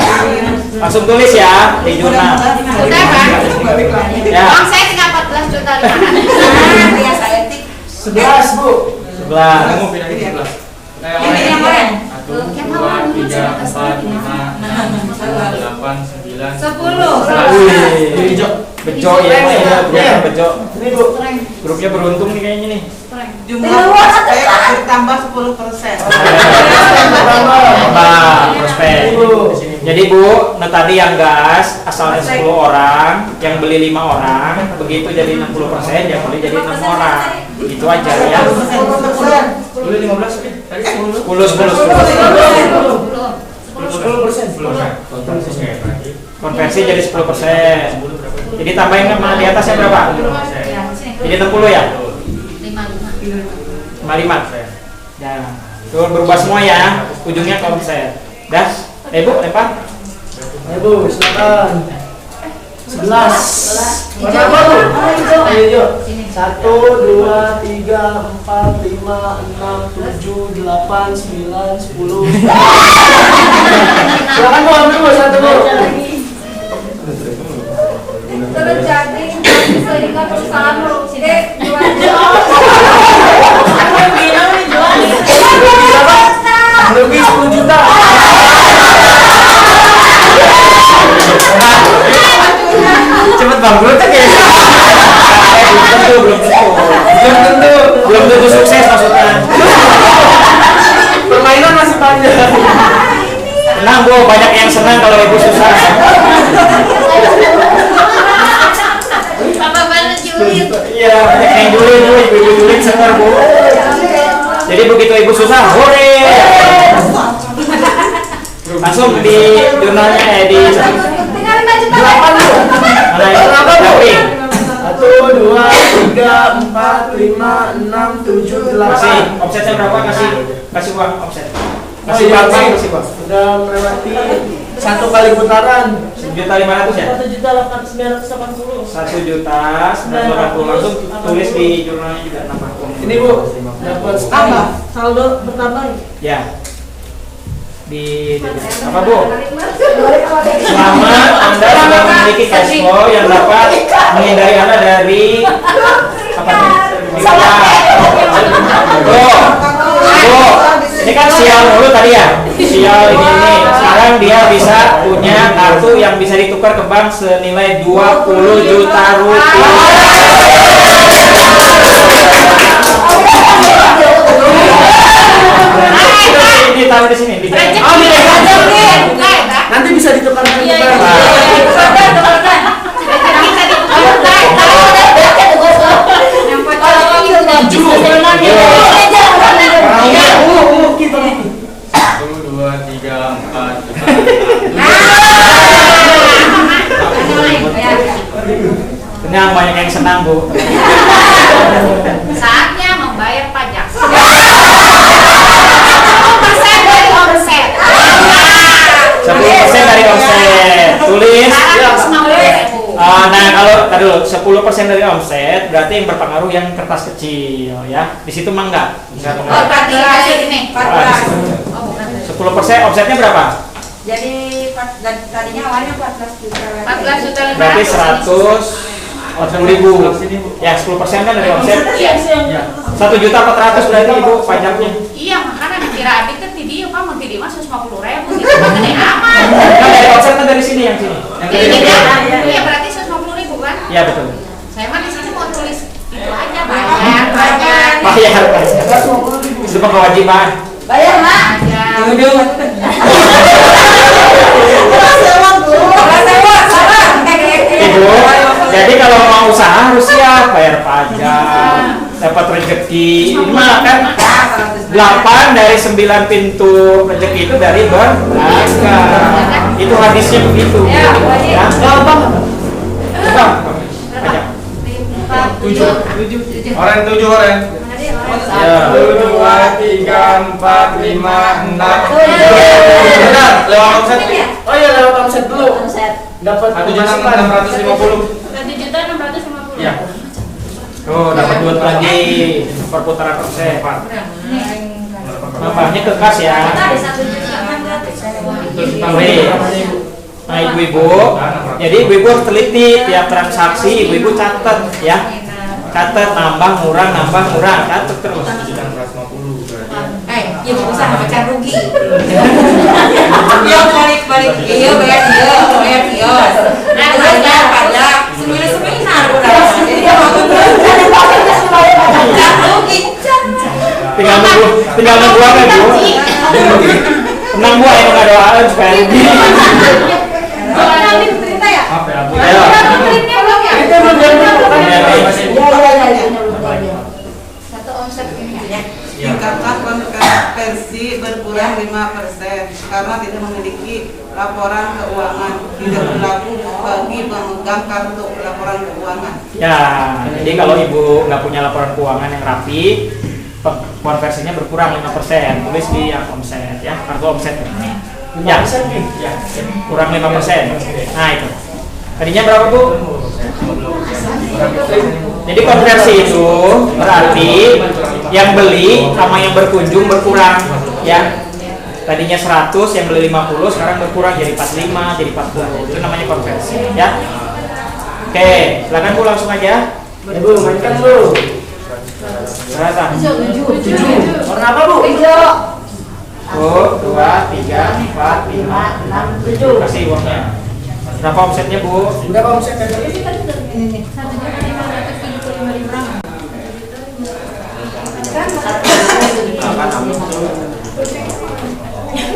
D: langsung tulis ya di jurnal.
B: Udah kan?
D: Ya.
B: Uang saya tinggal 14 juta
G: 11 Bu.
D: 11. Kamu pindah ke 11.
E: Ini yang mana?
D: 1, 2, 3, 4, 5, 6, 7, 8, 9,
E: 10.
D: Bejo ya, bejo.
G: Ini Bu.
D: Grupnya beruntung nih kayaknya nih.
F: Jumlah prospek bertambah 10%.
D: Nah, prospek. Jadi Bu, nah tadi yang gas asalnya 10 orang, yang beli 5 orang, begitu jadi 60%, yang beli jadi 6 orang. Itu aja ya.
G: 10 15 oke. Tadi 10.
D: 10. Konversi jadi 10%. Jadi tambahin sama di atasnya berapa? Jadi 60 ya? 55. Ya. Tuh berubah semua ya. Ujungnya konversi. Dah. Bu, lempar.
G: Ayo Bu, silakan. 11. Warna apa Bu? Ayo. 1, 2, 3, 4, 5, 6, 7, 8, 9, 10. Silakan Bu, ambil Bu, 1 Bu.
E: Terus jadi bisa juga perusahaan sini
G: Merugi 10 juta.
D: Cepet bangkrut ya kayaknya. Belum tentu sukses maksudnya.
G: Permainan masih panjang.
D: Tenang Bu, banyak yang senang kalau Ibu susah.
B: Apa banget julid?
D: Iya, banyak yang julid Bu, Ibu julid senang Bu. Jadi begitu Ibu susah, hore. Langsung di jurnalnya di
G: 8 Bu.
D: daping.
G: 1, 2, 3, 4, 5, 6, 7, 8.
D: Kasih offsetnya berapa? Kasih uang offset.
G: Oh
D: Kasih
G: iya,
D: berapa?
G: Bu.
D: Kasih uang.
G: Sudah melewati 1 kali putaran.
D: 1.500.000 ya?
H: 1.980.
D: 1.980.000 langsung tulis di jurnalnya juga nama.
G: Ini Bu, dapat
F: Tambah.
H: Saldo bertambah.
D: Ya. Di apa Bu? Selama Anda sudah memiliki cash flow yang dapat menghindari Anda dari apa nih? Bu, ini kan sial mulu tadi ya. Sial ini. Sekarang dia bisa punya kartu yang bisa ditukar ke bank senilai 20 juta rupiah. Ini taruh di sini.
G: nanti bisa ditukarkan ke
B: Iya,
G: bank. Kita
C: 1, 2, 3, 4, 5, 6,
D: Bu.
E: Saatnya membayar pajak. 10% dari omset.
D: 10% dari omset. Tulis.
E: 150.000.
D: Nah, kalau tadi dulu 10% dari omset berarti yang berpengaruh yang kertas kecil ya. Di situ mah enggak. Bisa
E: Oh, berarti ini 14. Oh, bukan.
D: 10% omsetnya berapa?
E: Jadi tadinya awalnya 14 juta.
B: 14 juta
D: Berarti 140.000. Ya, 10% kan dari omset.
B: Iya.
D: 1.400.000 berarti Ibu pajaknya.
E: Iya, makanya dikira Abi kan tadi Pak mau tadi mah 150.000 gitu kan gede amat.
D: Kan dari omset kan dari sini yang sini. Yang
E: Iya,
D: dari
E: iya berarti 150.000 kan?
D: Iya betul.
E: Saya mah di sini mau tulis itu aja bayar pajak.
D: Bayar pajak. Itu kewajiban.
E: Bayar lah. Ibu,
D: jadi kalau mau usaha harus siap bayar pajak, dapat rezeki. Ini mah kan 8 dari 9 pintu rezeki itu dari berdagang. Itu hadisnya begitu. Ya. Gampang. Gampang. Pajak.
G: 7 orang 7 orang.
D: Ya.
G: 1, 2, 3, 4, 5, 6. Benar, lewat omset. Oh iya, lewat omset dulu. Dapat 1.650.
B: 1.650.
D: Ya. Tuh dapat duit lagi perputaran omset. Nambahnya ke kas ya. Nah ibu-ibu, jadi ibu-ibu harus teliti tiap transaksi, ibu-ibu catat ya. Catat nambah murah, catat terus.
E: Ibu usaha pecah rugi. Iya balik. Iya bayar iya. Nah, pajak seminar udah. Jadi pecah rugi.
D: Tinggal nunggu apa Bu? Tenang Bu, yang nggak doain supaya rugi.
E: Nanti cerita ya?
D: Ayo.
B: Satu omset ini ya.
F: Tingkatkan konversi berkurang 5% karena tidak memiliki laporan keuangan, tidak berlaku bagi pemegang kartu laporan keuangan.
D: Ya, jadi kalau ibu nggak punya laporan keuangan yang rapi, konversinya berkurang 5%. Tulis di yang omset ya, kartu omset. Ya, kurang 5%. Nah itu. Tadinya berapa Bu? Jadi konversi itu berarti yang beli sama yang berkunjung berkurang ya. Tadinya 100, yang beli 50, sekarang berkurang jadi 45, jadi 40. Itu namanya konversi ya. Oke, silakan Bu langsung aja.
G: Ibu, mainkan Bu.
D: Berapa?
B: 7.
G: Warna apa Bu?
B: Hijau.
D: 1, 2, 3, 4, 5, 6, 7. Kasih uangnya. Berapa omsetnya Bu?
G: Berapa omsetnya?
B: Ini 1.575.000.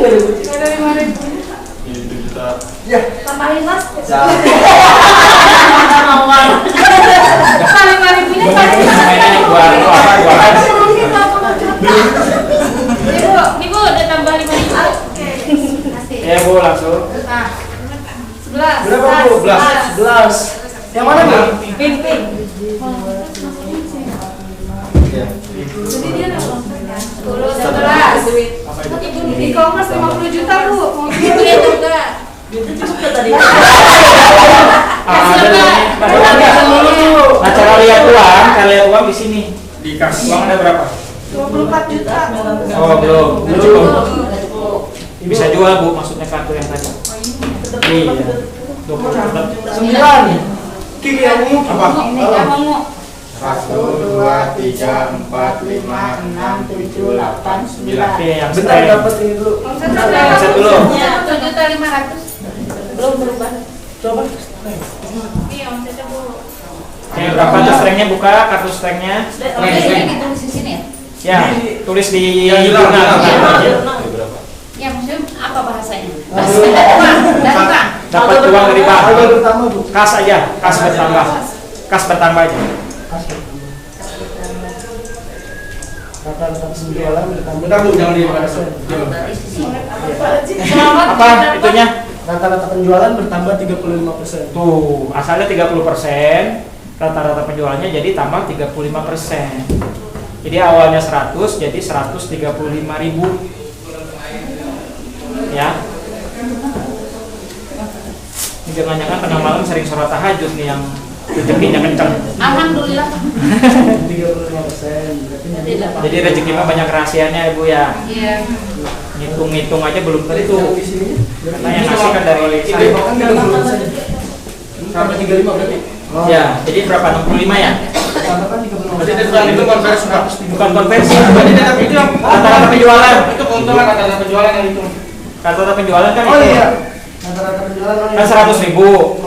B: Ada 5.000.
G: Ya.
B: Tambahin Mas.
G: Awal.
B: 5.000-nya
D: Mainnya buat apa?
B: Nih Bu, udah tambah 5.000.
D: Ya Bu langsung.
B: Nah, 11.
G: Berapa Bu? 11. Yang mana Bu?
B: Pin.
G: Ya.
B: Jadi dia ada 10,
E: 11.
B: Ibu di e-commerce 50 juta Bu. Mau gitu ya juga.
D: Nah, cara lihat uang di sini. Di kas uang ada berapa?
H: 24 juta.
D: Oh, belum cukup. Bisa jual Bu, maksudnya kartu yang tadi. Iya.
G: 9. Kiri yang ungu apa?
B: Ini kamu mau
C: 1, 2, 3, 4, 5, 6, 7, 8, 9.
D: Oke, yang
G: Bentar
D: streng.
G: dapat ini dulu.
D: Omset dulu.
B: 1.500.000. Belum berubah.
G: Coba.
B: Iya, omsetnya Bu.
D: Oke, berapa tuh strengnya? Buka kartu strengnya.
E: Ini ditulis di sini ya?
D: Ya, tulis di
G: jurnal.
E: Ya maksudnya apa bahasanya?
D: Dari bank. Dapat uang dari bank.
G: Harga pertama Bu.
D: Kas aja, kas bertambah. Kas bertambah aja.
G: Rata-rata penjualan bertambah. Bentar Bu, jangan dimakan.
D: Apa itunya?
G: Rata-rata penjualan bertambah 35%.
D: Tuh, asalnya 30%, rata-rata penjualannya jadi tambah 35%. Jadi awalnya 100 jadi 135.000 ya. Ini jangan-jangan tengah malam sering sholat tahajud nih yang rezekinya kencang.
B: Alhamdulillah.
H: 35%.
D: Jadi rezeki mah banyak rahasianya Ibu ya.
B: Iya.
D: Ngitung-ngitung aja belum tentu. Karena yang ngasih kan dari
G: Sampai 35 berarti.
D: ya, jadi berapa? 65 ya?
G: Berarti itu konversi Pak.
D: Bukan konversi.
G: Berarti tetap itu yang
D: Rata-rata penjualan.
G: Itu keuntungan rata-rata penjualan yang itu.
D: Rata-rata penjualan kan
H: Oh
D: itu.
H: iya. Rata-rata penjualan
D: Kan 100.000.
H: Oh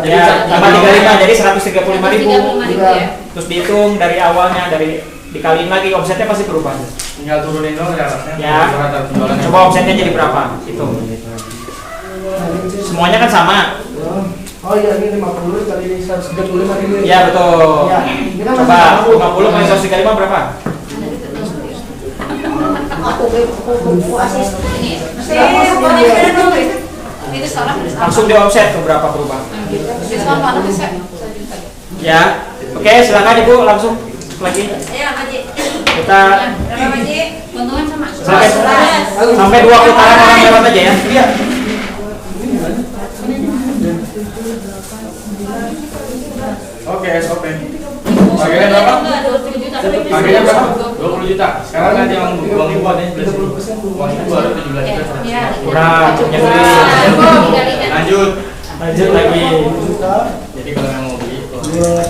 H: iya.
D: Ya, tambah 35 jadi 135.000.
B: 35.000 ya.
D: Terus dihitung dari awalnya, dari dikaliin lagi, omsetnya pasti berubah.
G: Tinggal turunin doang ya.
D: Ya.
G: Rata-rata penjualan.
D: Coba omsetnya jadi berapa? Hitung. Semuanya kan sama.
H: Oh iya, ini 50 kali 135.000.
D: Iya betul.
H: Ya, ini kan
D: Coba
H: masih
D: 50 kali 135 berapa?
B: Aku asis ini. Itu salah.
D: Langsung di omset tuh berapa berubah?
B: Diskon mana bisa?
D: Ya. Oke, silakan Ibu langsung lagi.
B: Ayo Haji.
D: Kita
B: Berapa Haji? Keuntungan sama.
D: sampai 2 putaran orang lewat aja ya.
H: Iya.
G: Oke, SOP. Harganya berapa?
B: 20 juta.
G: Harganya berapa? 20 juta. Sekarang nanti yang uang ibu ada 11.000. Uang ibu ada 17 juta.
B: Ya.
D: Kurang, nyebelin.
G: Lanjut.
D: Lanjut lagi.
G: Jadi kalau yang mau beli
B: 25.000.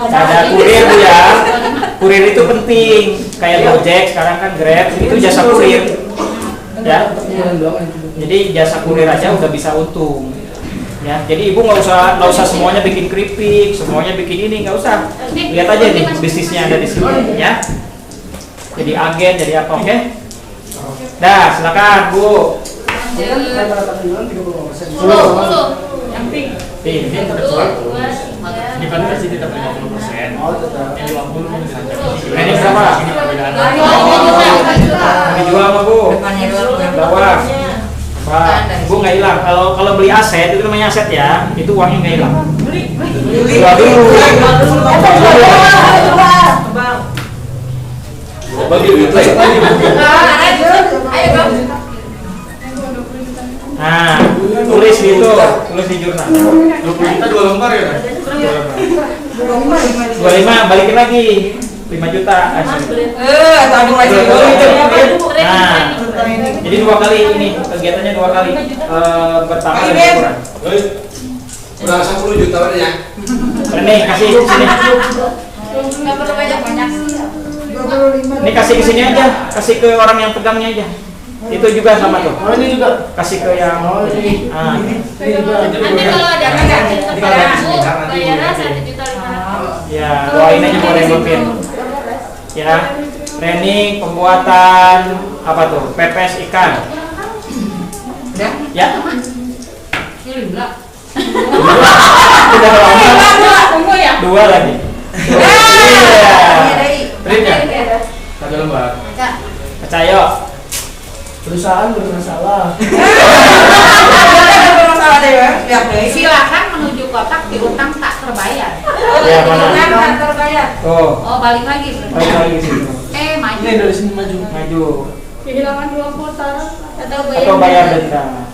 D: Ada kurir Bu ya. Kurir itu penting. Kayak Gojek sekarang kan Grab itu jasa kurir. Ya. Jadi jasa kurir aja udah bisa untung. Ya, jadi ibu nggak usah semuanya bikin keripik, semuanya bikin ini, nggak usah. Lihat aja nih bisnisnya ada di sini, ya. Jadi agen, jadi apa, oke? Dah, silakan Bu.
B: Yang pink.
G: ini kebetulan ini kan masih tetap 50%.
H: Oh, tetap.
G: Yang 50 kan bisa.
D: Ini berapa?
G: Ini perbedaan.
D: Dijual apa Bu? Bawah. Pak, Bu nggak hilang. Kalau beli aset itu namanya aset ya, itu uangnya nggak hilang. Jual dulu.
G: Bagi duit lagi.
D: Nah, tulis gitu, tulis di jurnal.
G: 20 juta 2 lembar ya?
D: 25 balikin lagi 5 juta. Nah, jadi 2 kali ini kegiatannya 2 kali bertambah dan berkurang.
G: Udah 10 juta udah ya?
D: Ini kasih ke sini.
B: Nggak perlu banyak-banyak.
D: Ini kasih ke sini aja, kasih ke orang yang pegangnya aja. Itu juga sama tuh.
H: Oh, ini juga.
D: Kasih ke yang
H: ini.
D: ah.
B: Nanti kalau ada bayarnya 1.500.000.
D: Ya, doain aja mau remotin. Ya, training pembuatan apa tuh? Pepes ikan. Ya. Sudah lama. 2 lagi.
G: Trip ya? 1 lembar.
D: Percaya.
H: Perusahaan bermasalah.
B: Silakan menuju kotak diutang tak terbayar.
D: Ya, mana?
B: Tak terbayar.
D: Oh,
B: Oh, balik lagi.
D: balik lagi situ.
B: Maju.
H: Ini dari sini maju.
D: Maju.
B: Kehilangan 2 putaran atau
D: Atau bayar denda.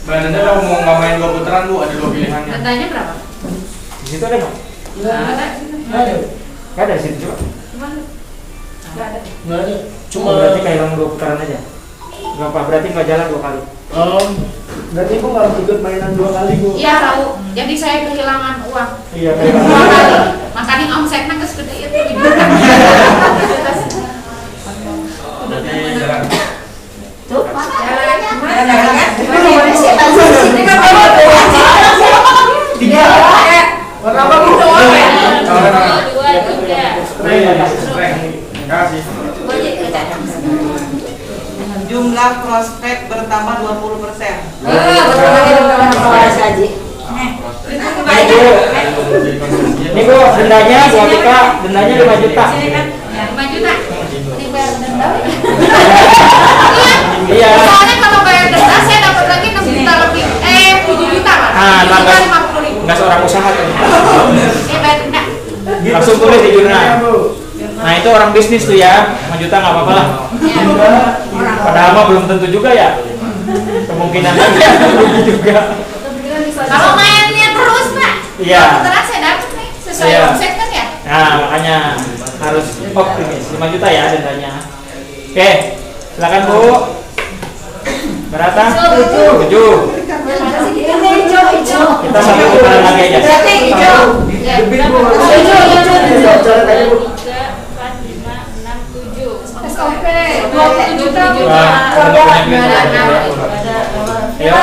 G: Mbak Nanda kalau mau nggak main 2 putaran Bu, ada 2 pilihannya.
B: Dendanya berapa?
D: Di situ ada nggak?
H: Ada.
D: Nggak ada di situ coba.
B: Nggak ada.
H: Nggak ada.
D: Cuma berarti kehilangan 2 putaran aja. Nggak apa, berarti nggak jalan 2 kali.
H: Berarti ibu nggak ikut mainan 2 kali bu.
B: Iya tahu. Jadi saya kehilangan uang.
D: Iya,
B: 2
D: kehilangan.
B: kali. Makanya omsetnya segede itu.
G: Berarti jalan.
B: Tuh, Pak.
H: Tiga. Warna apa bu?
B: Dua, tiga.
G: Kasih.
F: Jumlah prospek bertambah 20%.
D: Ya,
E: dendanya.
D: Ini Bu, dendanya Bu Atika, dendanya 5 juta.
E: Sini kan, 5 juta.
B: Ini bayar denda.
D: Iya.
E: Soalnya kalau bayar denda saya dapat lagi 6 juta lebih. 7 juta Pak.
D: Ah,
E: Juta
D: nggak
E: 50.000.
D: nggak seorang usaha tuh.
E: Bayar denda.
D: Langsung tulis di jurnal. Nah itu orang bisnis tuh ya, 5 juta nggak apa-apa lah. Padahal mah belum tentu juga ya. Kemungkinan aja juga.
E: Kalau mainnya terus Pak,
D: Iya.
E: terus saya dapat nih sesuai
D: Iya.
E: omset kan ya.
D: Nah makanya harus optimis. 5 juta ya dendanya. Oke, silakan Bu. Berapa? 7. Kita satu putaran lagi aja.
B: 3, 4, 5, 6, 7. SOP 20 juta.
D: Wah, udah punya duit. Ayo.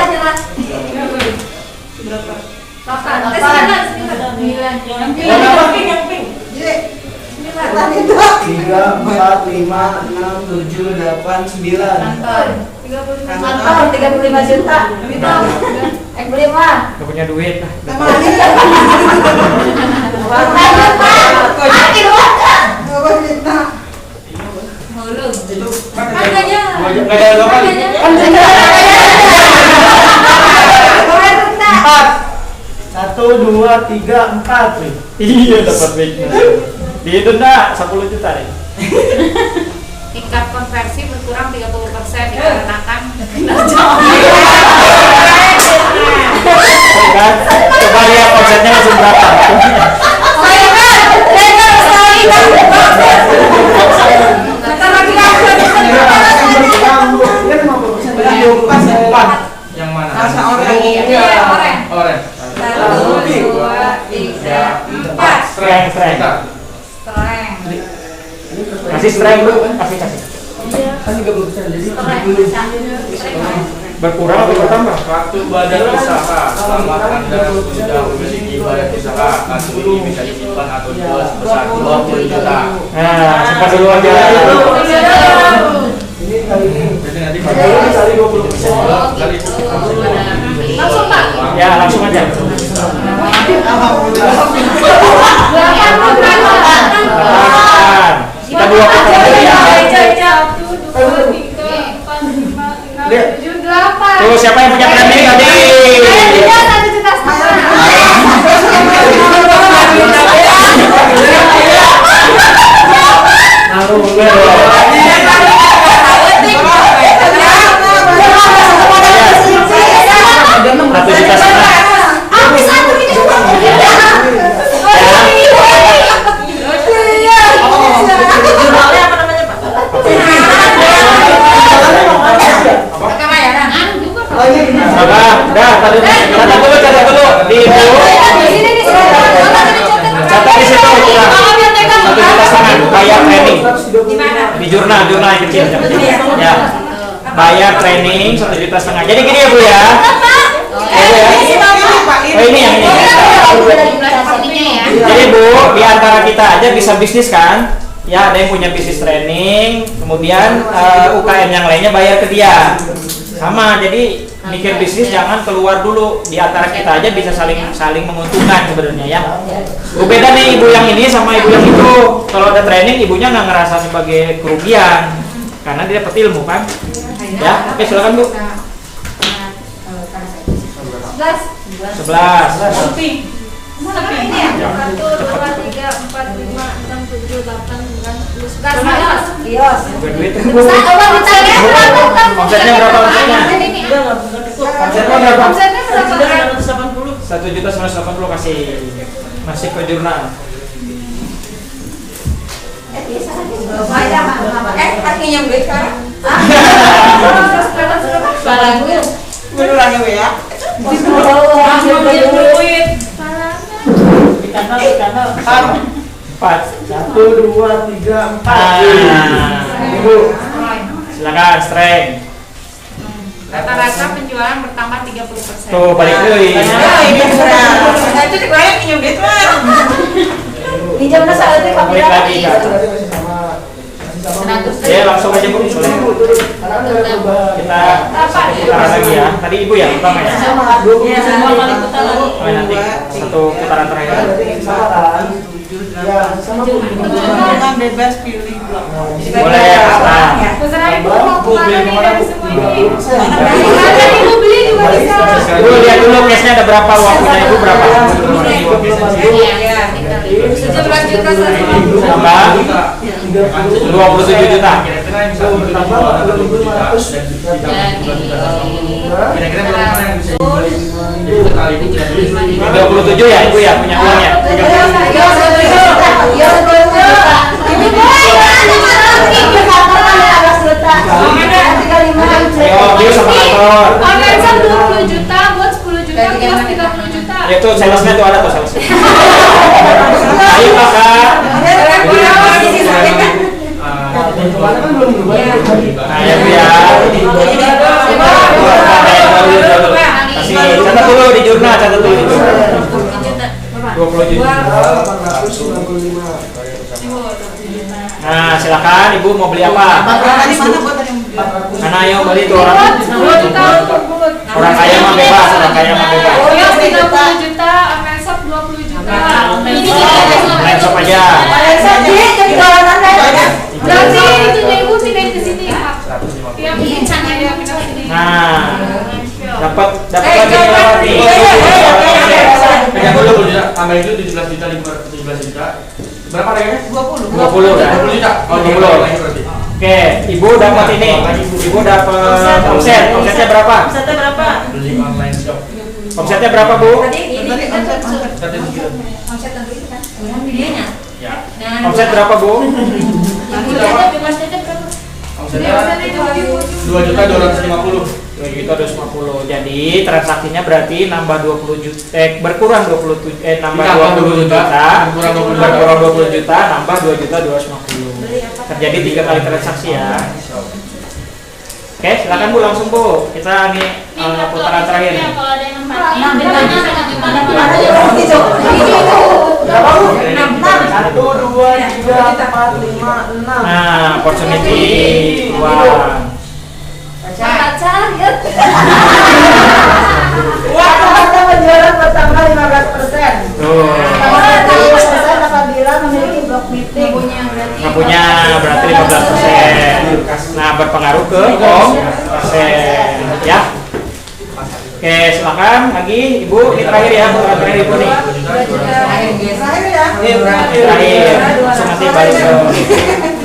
H: Tiga, empat, lima, enam, tujuh, delapan, 9.
B: Mantap, 35 juta. Beli mah.
D: Gak punya duit lah. Nggak ada lokan.
H: 1, 2, 3, 4.
D: Iya dapat duit. Di denda 10 juta deh.
E: Tingkat konversi berkurang 30% dikarenakan
D: Kan? Coba lihat omsetnya langsung berapa.
G: Yang mana?
F: Rasa orang.
G: Oren.
E: 1, 2, 3, 4.
D: Strength. Kasih strength Bu, kasih.
H: Kan 30%, jadi 70.
D: Berkurang atau bertambah?
G: Waktu badan usaha selama Anda sudah memiliki badan usaha, kartu ini bisa disimpan atau jual sebesar 20 juta.
D: Nah, simpan dulu aja.
H: Ini kali ini.
G: Jadi nanti
H: Kali 20%.
G: kali
E: Langsung Pak.
D: Ya, langsung aja. Kita 2 putaran dulu ya.
B: 1, 2, 3, 4, 5, 6, 7, 8.
D: Tuh, siapa yang punya planning tadi? Satu juta setengah. Catat dulu. Di ibu. Catat di situ. Kurang. 1 juta setengah. Bayar training. Di jurnal yang kecil. Ya. Bayar training 1 juta setengah. Jadi gini ya Bu ya. Oh ini yang ini. Jadi Bu, di antara kita aja bisa bisnis kan? Ya, ada yang punya bisnis training, kemudian UKM yang lainnya bayar ke dia. Sama, jadi mikir bisnis jangan keluar dulu. Di antara kita aja bisa saling menguntungkan sebenarnya ya. Beda nih ibu yang ini sama ibu yang itu. Kalau ada training, ibunya nggak ngerasa sebagai kerugian karena dia dapat ilmu kan. Ya, oke silakan Bu. 11.
B: 1, 2, 3, 4, 5, 6, 7, 8, 9, 10, 11.
D: Bukan duit. Omsetnya berapa omsetnya? Omsetnya berapa? 1.980 kasih masih ke jurnal.
E: Artinya duit sekarang?
F: Beneran ya?
D: Empat.
H: 1, 2, 3, 4.
D: Ibu, silakan strength.
E: Rata-rata penjualan bertambah 30%.
D: Tuh balik deh.
E: Ini beneran. Nah, itu dibayar pinjam duit mah.
B: Pinjam saat itu
D: Balik lagi Kak.
H: Masih sama.
E: 100
D: Ya langsung aja Bu, boleh. Kita satu putaran lagi ya. Tadi Ibu ya pertama ya.
B: Semua kali putaran.
D: Oh, nanti satu putaran terakhir.
F: Dengan bebas pilih blok.
D: Boleh. Nah.
B: Terserah Ibu mau kemana nih dari semua ini. Ibu beli juga bisa.
D: Ibu lihat dulu case-nya ada berapa, waktunya Ibu berapa?
E: Iya, 17 juta 150.
D: Tambah 27 juta.
G: Kira-kira yang bisa bertambah 2500 dan kira-kira berapa yang bisa kali itu
D: 37 ya Ibu ya punya uangnya. Ayo Biu sama kantor.
B: Organizer 20 juta, buat 10 juta, kios 30 juta.
D: Itu salesnya tuh ada tuh salesnya. Ayo kakak. Nah ya Bu ya. Kasih catat dulu di jurnal, catat dulu di jurnal. 20 juta. Nah silakan Ibu mau beli apa?
F: Tadi mana buat tadi?
D: Mana yang beli tuh orang?
B: 10 juta untuk mulut.
D: Orang kaya mah bebas, orang kaya mah bebas.
B: Kios 30 juta, online shop 20 juta. Ini
D: Online shop aja.
B: berarti itunya Ibu pindahin ke sini ya. Yang bikin saya pindah ke sini.
D: Nah, dapat lagi melewati.
G: Yang 20 juta, tambah itu 17 juta 17 juta. Berapa harganya?
F: 20.
D: 20 ya.
G: 20 juta. Oh,
D: 20.
G: lagi berarti.
D: Oke, Ibu dapat ini. Ibu dapat omset. Omsetnya berapa?
G: Beli online shop.
D: Omsetnya berapa, Bu?
G: Tadi segitu. Ya.
D: Omset berapa, Bu?
G: Omsetnya 2 juta 250.
D: 2 juta 250. Jadi transaksinya berarti nambah 20 juta, berkurang 27 nambah 20 juta, berkurang 20 juta, nambah 2 juta 250. Terjadi 3 kali transaksi ya. Oke, silakan Bu langsung Bu. Kita nih putaran terakhir.
B: Kalau ada yang nempatin,
E: Berapa, Bu?
H: 1, 2, 3, 4, 5, 6.
D: Nah, opportunity uang.
E: Pacar ya.
H: Rata-rata penjualan bertambah 15%.
D: Tuh.
H: 15% apabila memiliki blok meeting.
D: Nggak punya berarti 15%. Nah, berpengaruh ke omset ya. Oke, silakan lagi Ibu. Ini terakhir ya, putaran terakhir Ibu nih.
F: Terakhir ya.
D: Ini terakhir. Langsung nanti balik ke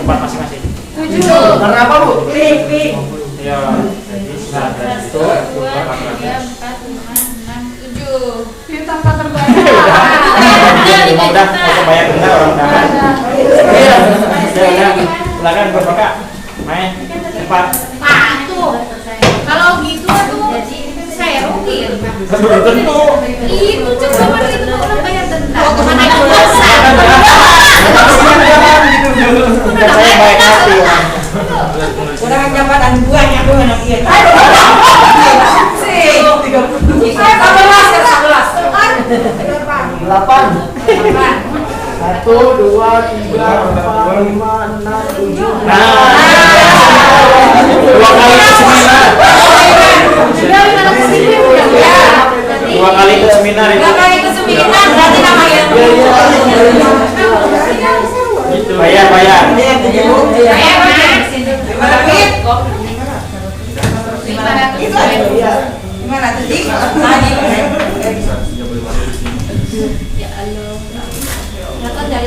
D: tempat masing-masing.
B: 7.
H: Warna apa, Bu? Pink.
D: Ya. Nah, itu
B: 2, 3, 4, 5, 6, 7. Pinta empat terbanyak.
D: udah mau bayar denda orang dapat. Iya. Udah. Silakan Bapak. Main. Cepat.
B: Pak, tuh. Kalau gitu tuh saya rugi.
D: Belum tentu.
B: Itu cuma itu orang bayar denda. Mana itu
D: Bukan saya baik hati.
E: Udah jabatan buahnya tuh anak iya. Sih. 11
H: 8. 1, 2, 3, 4, 5, 6, 7.
D: Nah. 2 kali ke seminar. 2 kali ke seminar itu.
E: 2 kali ke seminar berarti namanya.
D: Bayar.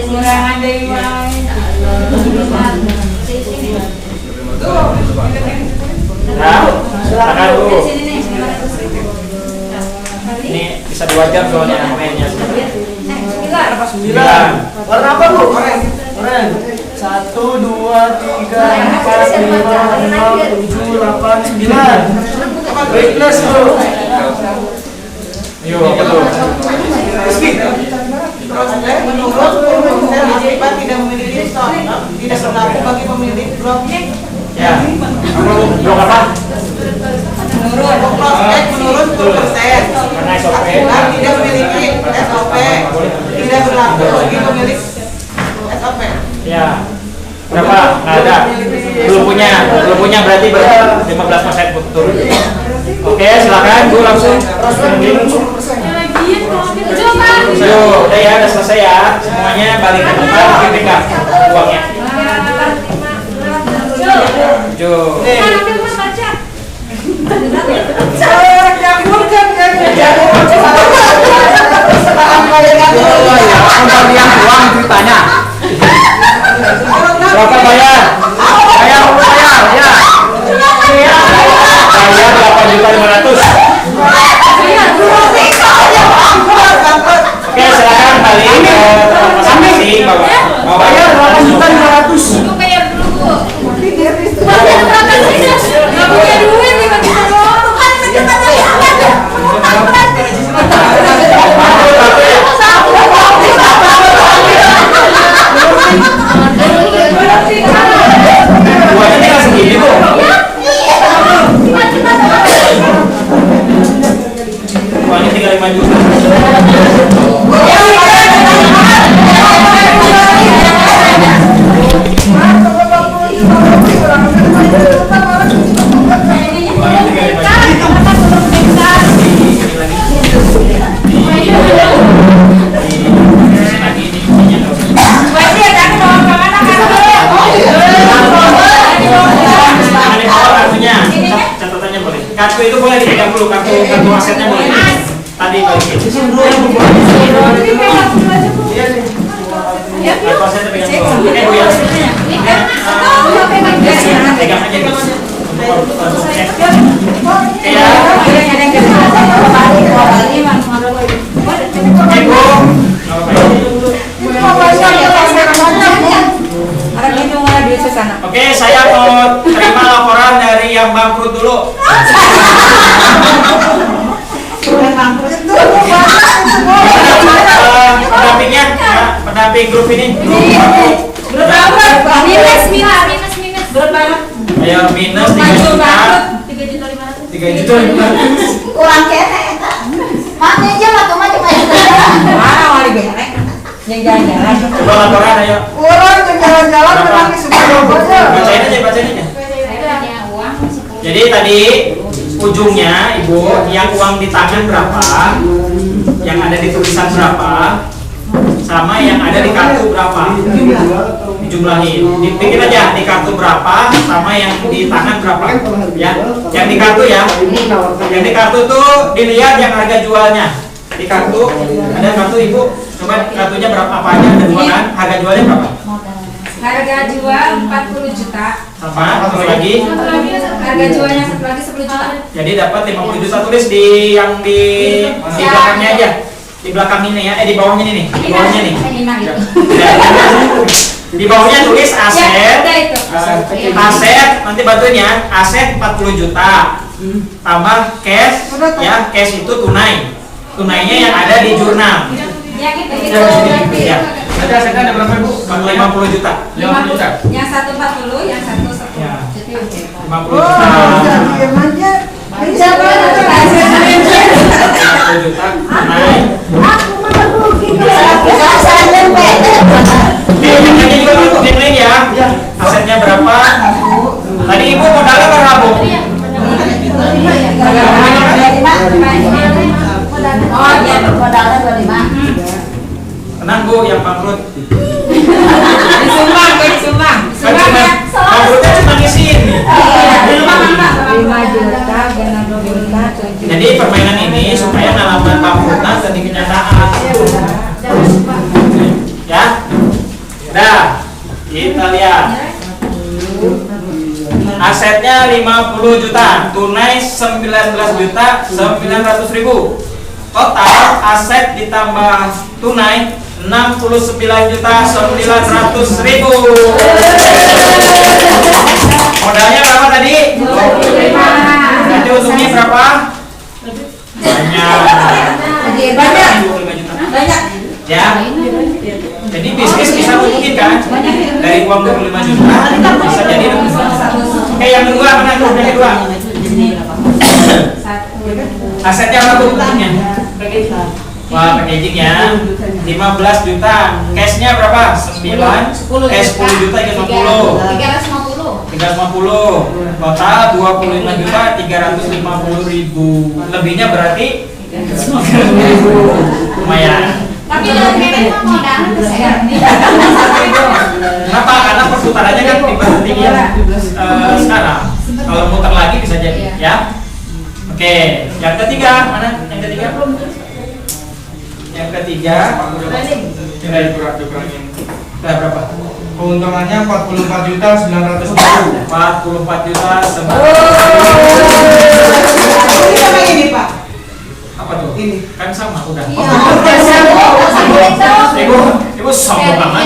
E: Kurangan dari lain.
D: Nah, silakan Bu. Ini bisa 2 jam soalnya mainnya. 9.
H: Warna apa, Bu? Oranye. 1, 2, 3, 4, 5, 6, 7, 8, 9. Weakness, Bu.
D: Yuk, apa tuh?
F: Prospek menurut Komite Akibat tidak memiliki stok, tidak berlaku bagi pemilik blok.
D: Ya. Blok apa?
F: Prospek menurut 10%.
D: Karena SOP.
F: Akibat tidak memiliki SOP, tidak berlaku bagi pemilik SOP.
D: Ya. Berapa? Nggak ada. Belum punya berarti 15% betul. Oke, silakan Bu langsung. Udah ya, udah selesai ya. Semuanya balik ke tempat BPK uangnya.
G: Uang ceritanya.
D: Berapa bayar? Bayar ya. Bayar 8.500.000. Oke, silakan balik ke tempat masing-masing, Bapak. Mau bayar
G: 8.500.000.
B: Ibu bayar dulu, Bu. Bayar berapa sih? Nggak punya duit tiba-tiba doang. Kan cepat aja.
D: Buatnya tinggal segini, Bu. Uangnya tinggal 5 juta. Catatannya boleh. Kartu itu boleh dipegang dulu, kartu asetnya boleh. Tadi balikin. Kartu asetnya pegang dulu. Bu ya. Pegang aja dulu. Oke, saya mau terima laporan dari yang bangkrut dulu. Pendampingnya, pendamping grup ini.
E: Minus. Berapa?
D: Ayo minus 3 juta.
B: 3.500.000.
D: 3 juta.
E: Kurang kene. Mana aja mah cuma mana wali benek. Yang jalan-jalan.
D: Coba laporan ayo.
F: Orang jalan-jalan menangis semuanya.
D: Bacain aja. Jadi tadi ujungnya Ibu, yang uang di tangan berapa, yang ada di tulisan berapa, sama yang ada di kartu berapa, dijumlahin. Dipikir aja di kartu berapa sama yang di tangan berapa, ya. Yang di kartu ya, yang di kartu tuh dilihat yang harga jualnya. Di kartu ada kartu Ibu, coba kartunya berapa, apa aja ada dua kan, harga jualnya berapa?
E: Harga jual 40 juta.
D: Sama, satu lagi.
E: Harga jualnya satu lagi 10 juta.
D: Jadi dapat 50 juta, tulis di yang di belakangnya aja. Di belakang ini ya, di bawahnya ini nih. Di bawahnya nih. Di bawahnya tulis aset. Aset, nanti bantuin ya. Aset 40 juta. Tambah cash, ya, cash itu tunai. Tunainya yang ada di jurnal.
E: Yang itu
D: Ya.
G: Ada asetnya ada berapa, Bu?
D: 50 juta.
G: 50 juta.
E: Yang satu 40, yang satu 10.
D: Ya.
E: Jadi
D: 50 juta. 50 juta tunai. Ini juga ngikutin lagi ya. Asetnya berapa? Tadi Ibu modalnya berapa, Bu?
E: Oh iya, modalnya 25.
D: Tenang Bu, yang bangkrut.
E: Disumbang
D: Kan cuma bangkrutnya cuma ngisiin nih.
E: 5 juta, benar 2 juta, 7.
D: Jadi permainan ini supaya halaman bangkrutnya jadi kenyataan. Ya. Udah. Kita lihat. Asetnya 50 juta, tunai 19.900.000. Total aset ditambah tunai 69.900.000. Modalnya berapa tadi? 25. Nanti untungnya berapa? Banyak.
E: Banyak.
D: Ya. Jadi bisnis bisa mungkin kan? Dari uang 25 juta bisa jadi. Oke, yang kedua mana tuh? Yang kedua. Asetnya berapa untungnya? Wah, packagingnya 15 juta. Cashnya berapa? 9. Cash 10 juta 50.
B: 350.
D: 350. 350. Total 25.350.000. Lebihnya berarti 9.000. Lumayan.
E: Tapi dalam keren mah modalnya tuh saya.
D: Kenapa? Karena perputarannya kan dibanding yang sekarang. Kalau muter lagi bisa jadi, ya. Oke, yang ketiga mana? Yang ketiga? Yang ketiga, tinggal dikurangin. Berapa?
G: Keuntungannya 44.900.000.
D: 44.900.000.
F: Ini sama ini Pak.
D: Apa tuh?
F: Ini.
D: Kan sama udah.
E: Iya.
D: Ibu sombong banget.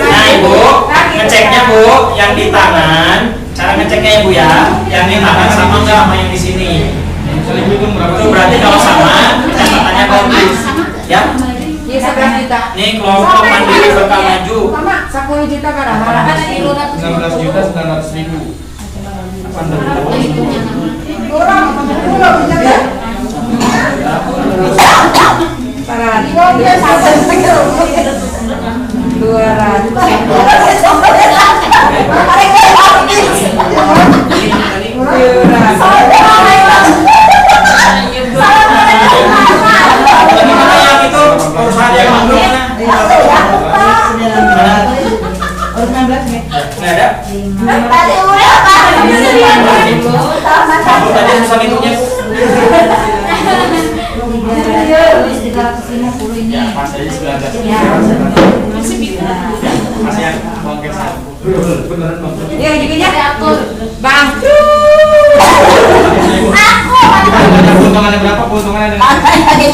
D: Nah ibu, ngeceknya bu, yang di tangan, cara ngeceknya ibu ya, yang di tangan sama nggak sama yang di sini? Itu berarti kalau sama, catatannya bagus, ya.
E: Iya 11 juta.
D: Nih kelompok mandiri bakal maju.
E: Mama 10 juta kan harapan tadi
G: 16.900.000.
D: Yang itu perusahaan yang mandul mana? Nggak ada. Kalau tadi susah hitungnya. Ya, pas aja 19. Mas yang bangkit satu. Beneran bang.
E: Iya juga atur. Bang.
G: Keuntungannya berapa? Keuntungannya dengan oh nanti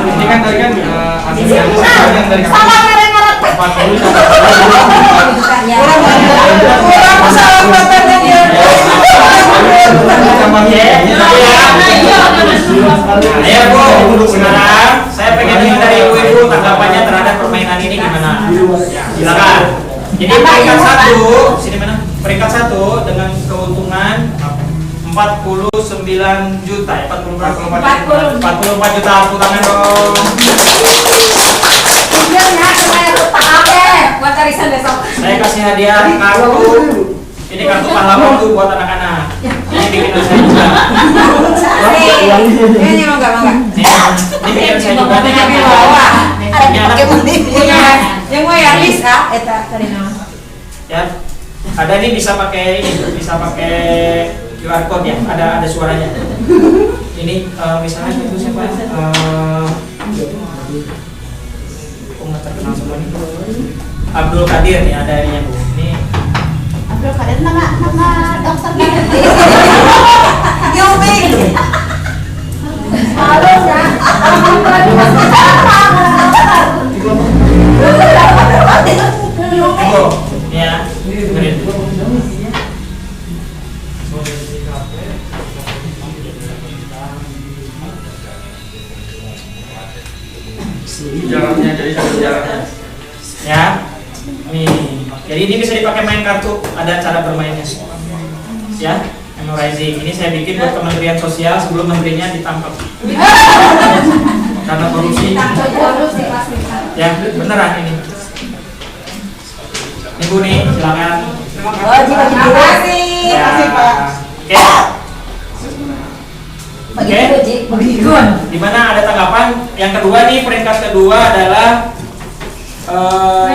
G: ini kan tadi kan asli yang dari
D: Ayo bu, sekarang saya pengen dengar dari ibu tanggapannya terhadap permainan ini gimana? Silakan. Jadi peringkat satu, sini mana? Peringkat satu dengan keuntungan 49 juta, 44 juta, tepuk tangan dong.
E: Buat arisan besok.
D: Saya kasih hadiah kartu. Ini kartu pahlawan tuh buat anak-anak. Ini bikinan saya juga.
E: Ini mangga.
D: Ini bikinan saya juga. Ini
E: Ada pakai punya. Yang mau ya Lisa eta tadi nama.
D: Ya. Ada nih bisa pakai QR code ya. Ada suaranya. Ini misalnya itu siapa? Nggak terkenal semua nih. Abdul Qadir nih ada ininya bu. Ini
B: Abdul Qadir nama dokter gitu.
E: Yumi.
B: Halo ya.
D: Ibu, ya, dengerin.
G: jaraknya jadi satu jaraknya.
D: Ya, nih. Jadi ini bisa dipakai main kartu. Ada cara bermainnya. Ya, memorizing. Ini saya bikin buat Kementerian Sosial sebelum menterinya ditangkap. Karena korupsi. Ya, beneran ini. Ini Bu nih, silakan.
E: Terima kasih.
D: Ya.
F: Pak.
D: Oke. Di mana ada tanggapan? Yang kedua nih, peringkat kedua adalah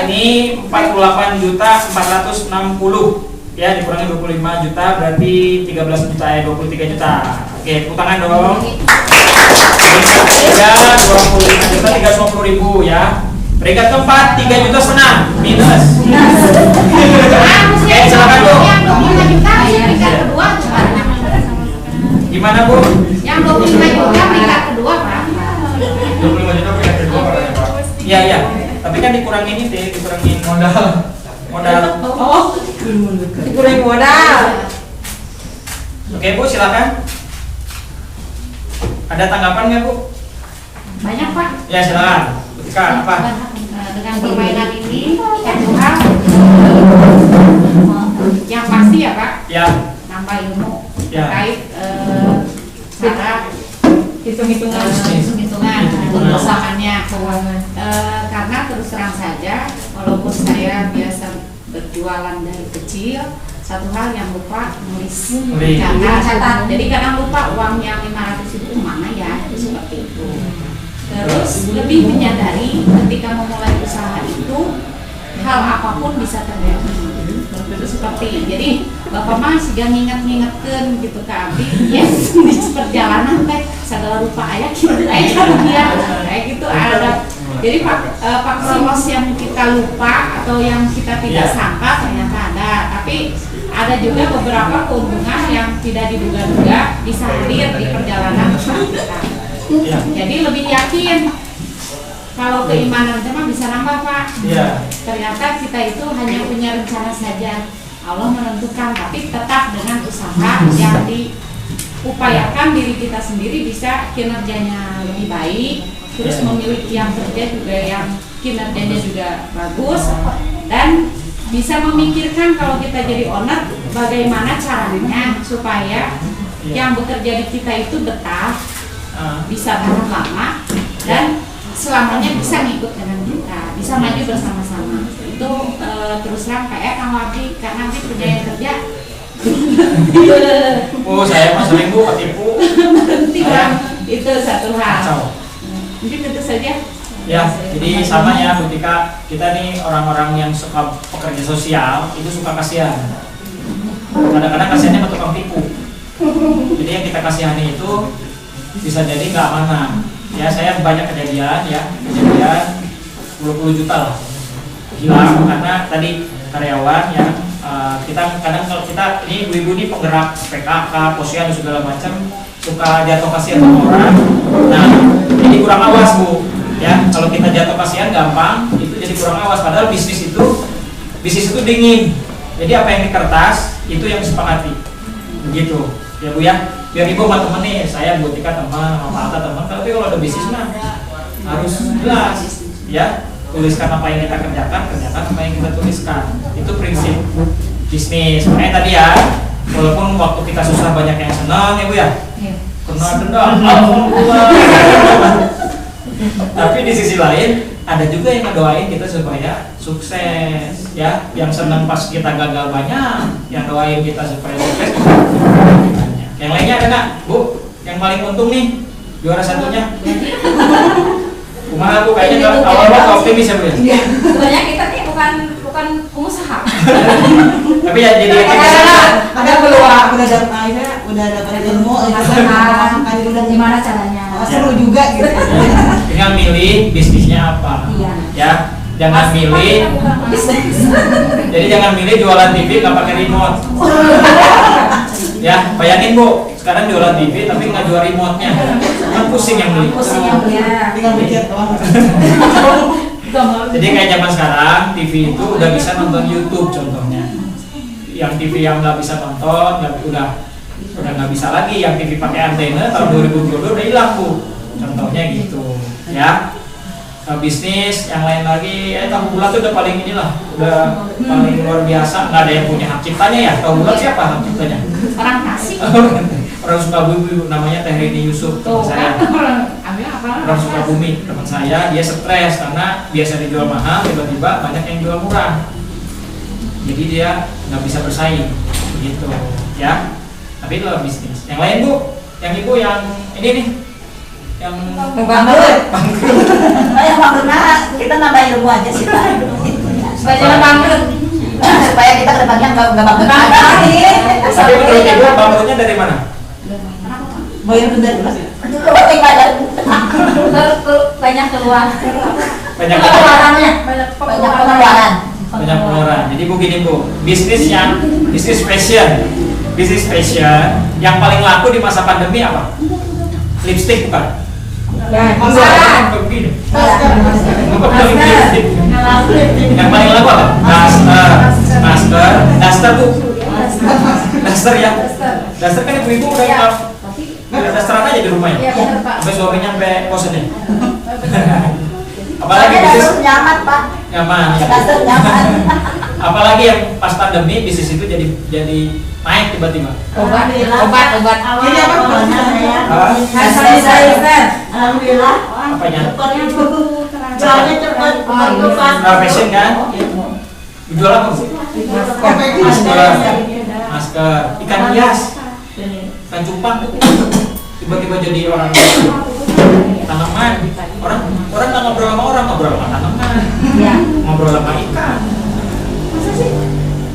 D: ini 48.460 ya, dikurangi 25 juta berarti 13 juta ya, 23 juta. Oke, tepuk tangan dong. Peringkat ketiga 25 juta 350.000 ya. Peringkat keempat 3 juta setengah minus. Oke, silakan Bu. Gimana Bu?
E: Yang 25 juta peringkat kedua Pak.
G: 25 juta peringkat kedua Pak.
D: Iya iya. Tapi kan dikurangin itu, dikurangin modal.
E: Dikurangi modal.
D: Oke Bu, silakan. Ada tanggapan nggak Bu?
E: Banyak Pak.
D: Ya silakan. Butika apa?
E: Dengan permainan ini satu hal yang pasti ya Pak,
D: Ya.
E: nambah ilmu
D: Ya.
E: terkait cara hitung-hitungan perusahaannya. Karena terus terang saja, walaupun saya biasa berjualan dari kecil, satu hal yang lupa nulis catat. Jadi kadang lupa uang yang 500 itu mana ya, seperti itu. Terus lebih menyadari ketika memulai usaha itu hal apapun bisa terjadi. Seperti jadi Bapak mah sudah nginget-ngingetkan gitu ke Abi, yes, di perjalanan teh segala lupa ayah gitu, kayak gitu ada. Jadi faksimos yang kita lupa atau yang kita tidak sangka ternyata ada, tapi ada juga beberapa keuntungan yang tidak diduga-duga bisa hadir di perjalanan usaha kita. Jadi lebih yakin kalau keimanan mah bisa nambah Pak. Ternyata kita itu hanya punya rencana saja. Allah menentukan, tapi tetap dengan usaha yang diupayakan diri kita sendiri bisa kinerjanya lebih baik, terus memiliki yang kerja juga yang kinerjanya juga bagus, dan bisa memikirkan kalau kita jadi owner bagaimana caranya supaya yang bekerja di kita itu betah, bisa tahan lama, dan selamanya bisa ngikut dengan kita, bisa maju bersama-sama. Itu terus terang kayak Kang Wabdi, karena Wabdi kerja.
D: Oh, saya mah sering Bu ketipu.
E: Berhenti Bang, itu satu hal. Mungkin itu saja.
D: Ya, jadi sama ya Butika, kita nih orang-orang yang suka pekerja sosial itu suka kasihan. Kadang-kadang kasihannya ke tukang tipu. Jadi yang kita kasihani itu bisa jadi nggak amanah. Ya, saya banyak kejadian 10 juta lah hilang karena tadi karyawan ya, kita kadang kalau kita ini ibu-ibu ini penggerak PKK, posyandu segala macam suka jatuh kasihan sama orang. Nah, jadi kurang awas Bu ya, kalau kita jatuh kasihan gampang itu jadi kurang awas, padahal bisnis itu dingin. Jadi apa yang di kertas itu yang disepakati begitu ya Bu ya, biar ibu sama temen nih, saya Butika teman, sama Alta teman, tapi kalau ada bisnis mah harus jelas ya, tuliskan apa yang kita kerjakan apa yang kita tuliskan, itu prinsip bisnis. Makanya tadi ya, walaupun waktu kita susah banyak yang senang ya Bu ya, kena denda, alhamdulillah. Tapi di sisi lain ada juga yang ngedoain kita supaya sukses ya, yang senang pas kita gagal banyak, yang doain kita supaya sukses. Yang lainnya ada nggak Bu? Yang paling untung nih juara satunya? Kumaha Bu, kayaknya awal-awal optimis ya Bu ya?
E: Iya. Sebenarnya kita nih bukan pengusaha.
D: Tapi ya jadi
F: ada peluang, udah dapat ilmu, udah
E: Gimana caranya?
F: seru juga gitu.
D: tinggal milih bisnisnya apa. Ya, jangan milih. Jadi jangan milih jualan TV nggak pakai remote. Ya, bayangin Bu, sekarang jualan TV tapi nggak jual remote-nya, kan pusing yang beli.
F: Tinggal mikir doang.
D: Jadi kayak zaman sekarang TV itu udah bisa nonton YouTube contohnya. Yang TV yang nggak bisa nonton, udah nggak bisa lagi. Yang TV pakai antena tahun 2022 udah hilang Bu. Contohnya gitu, ya. Bisnis yang lain lagi, tahu bulat tuh udah paling inilah, udah paling luar biasa. Nggak ada yang punya hak ciptanya ya. Tahu bulat siapa hak ciptanya?
E: Orang Tasik.
D: Orang Sukabumi, namanya Teh Rini Yusuf, teman saya. Orang Sukabumi, teman saya, dia stres karena biasa dijual mahal, tiba-tiba banyak yang jual murah. Jadi dia nggak bisa bersaing, begitu, ya. Tapi itu bisnis. Yang lain Bu, yang Ibu yang ini nih, yang
E: Bangkrut.
I: Yang bangkrut kita nambah ilmu aja sih Pak.
E: Supaya jangan bangkrut.
I: Supaya kita kedepannya nggak bangkrut lagi.
D: Tapi menurut Ibu bangkrutnya dari mana?
F: Bayar denda dulu.
E: Banyak keluar.
D: Banyak
I: Pengeluarannya. Banyak pengeluaran.
D: Banyak pengeluaran. Jadi begini Bu, bisnis fashion yang paling laku di masa pandemi apa? Lipstick bukan? Begini. Yang paling laku apa? Daster Bu. Daster ya. Daster kan ibu-ibu udah dasteran aja di rumah ya. Sampai suaminya sampai bosan ya. Apalagi
I: Soalnya
D: bisnis
I: dapur nyaman, Pak.
D: nyaman. Ya.
I: Dapur nyaman.
D: Apalagi yang pas pandemi bisnis itu jadi naik tiba-tiba.
E: Obat.
F: Ini apa?
I: Alhamdulillah.
D: Apanya?
I: Jualnya cepet,
D: Nah, fashion kan? Dijual apa? Masker, ikan hias, ikan cupang. Tiba-tiba jadi orang tanaman. Orang nggak ngobrol sama orang, ngobrol sama tanaman, ngobrol sama ikan. Masa sih?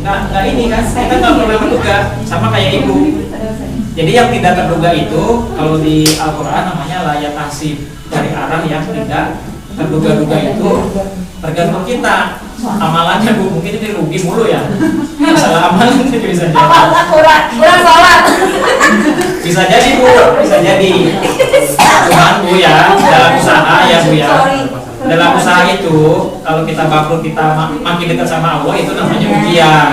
D: Nggak ini kan? Kita nggak pernah menduga, sama kayak ibu. Jadi yang tidak terduga itu kalau di Al-Quran namanya layat tasib, dari arah yang tidak terduga-duga itu tergantung kita amalannya Bu. Mungkin ini rugi mulu ya, masalah amalan itu bisa jadi.
I: kurang sholat.
D: Bisa jadi Bu, bisa jadi. Cuman Bu ya, dalam usaha ya Bu ya, dalam usaha itu kalau kita bangkrut, kita makin dekat sama Allah, itu namanya ujian.